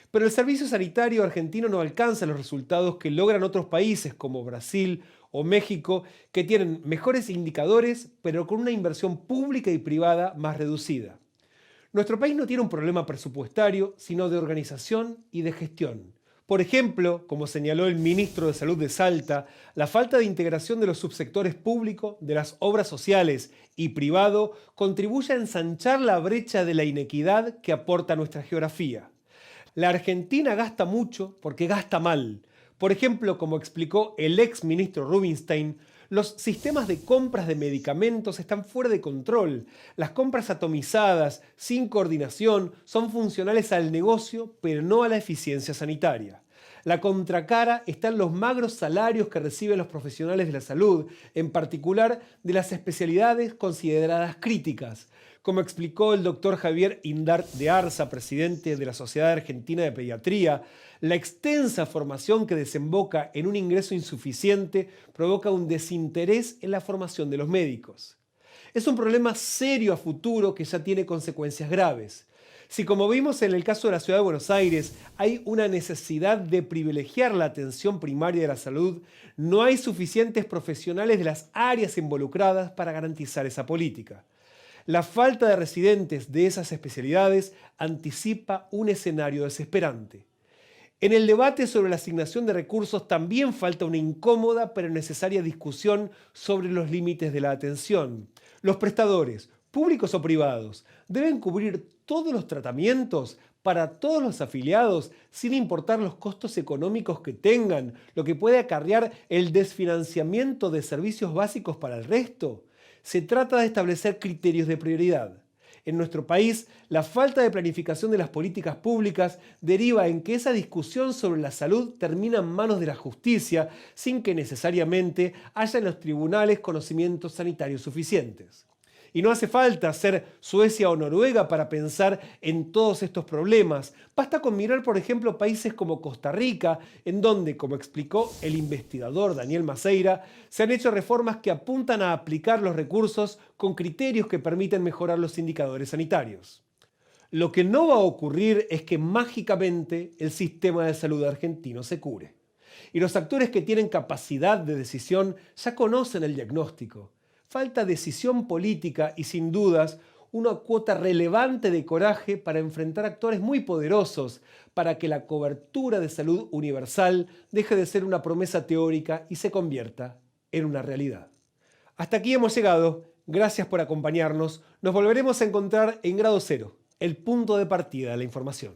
Pero el servicio sanitario argentino no alcanza los resultados que logran otros países como Brasil o México, que tienen mejores indicadores, pero con una inversión pública y privada más reducida. Nuestro país no tiene un problema presupuestario, sino de organización y de gestión. Por ejemplo, como señaló el ministro de Salud de Salta, la falta de integración de los subsectores público, de las obras sociales y privado contribuye a ensanchar la brecha de la inequidad que aporta nuestra geografía. La Argentina gasta mucho porque gasta mal. Por ejemplo, como explicó el ex ministro Rubinstein, los sistemas de compras de medicamentos están fuera de control. Las compras atomizadas, sin coordinación, son funcionales al negocio, pero no a la eficiencia sanitaria. La contracara está en los magros salarios que reciben los profesionales de la salud, en particular de las especialidades consideradas críticas. Como explicó el doctor Javier Indart de Arza, presidente de la Sociedad Argentina de Pediatría, la extensa formación que desemboca en un ingreso insuficiente provoca un desinterés en la formación de los médicos. Es un problema serio a futuro que ya tiene consecuencias graves. Si, como vimos en el caso de la Ciudad de Buenos Aires, hay una necesidad de privilegiar la atención primaria de la salud, no hay suficientes profesionales de las áreas involucradas para garantizar esa política. La falta de residentes de esas especialidades anticipa un escenario desesperante. En el debate sobre la asignación de recursos también falta una incómoda pero necesaria discusión sobre los límites de la atención. Los prestadores, públicos o privados, deben cubrir todos los tratamientos para todos los afiliados sin importar los costos económicos que tengan, lo que puede acarrear el desfinanciamiento de servicios básicos para el resto. Se trata de establecer criterios de prioridad. En nuestro país, la falta de planificación de las políticas públicas deriva en que esa discusión sobre la salud termina en manos de la justicia sin que necesariamente haya en los tribunales conocimientos sanitarios suficientes. Y no hace falta ser Suecia o Noruega para pensar en todos estos problemas. Basta con mirar, por ejemplo, países como Costa Rica, en donde, como explicó el investigador Daniel Maceira, se han hecho reformas que apuntan a aplicar los recursos con criterios que permiten mejorar los indicadores sanitarios. Lo que no va a ocurrir es que mágicamente el sistema de salud argentino se cure. Y los actores que tienen capacidad de decisión ya conocen el diagnóstico. Falta decisión política y, sin dudas, una cuota relevante de coraje para enfrentar actores muy poderosos para que la cobertura de salud universal deje de ser una promesa teórica y se convierta en una realidad. Hasta aquí hemos llegado. Gracias por acompañarnos. Nos volveremos a encontrar en Grado Cero, el punto de partida de la información.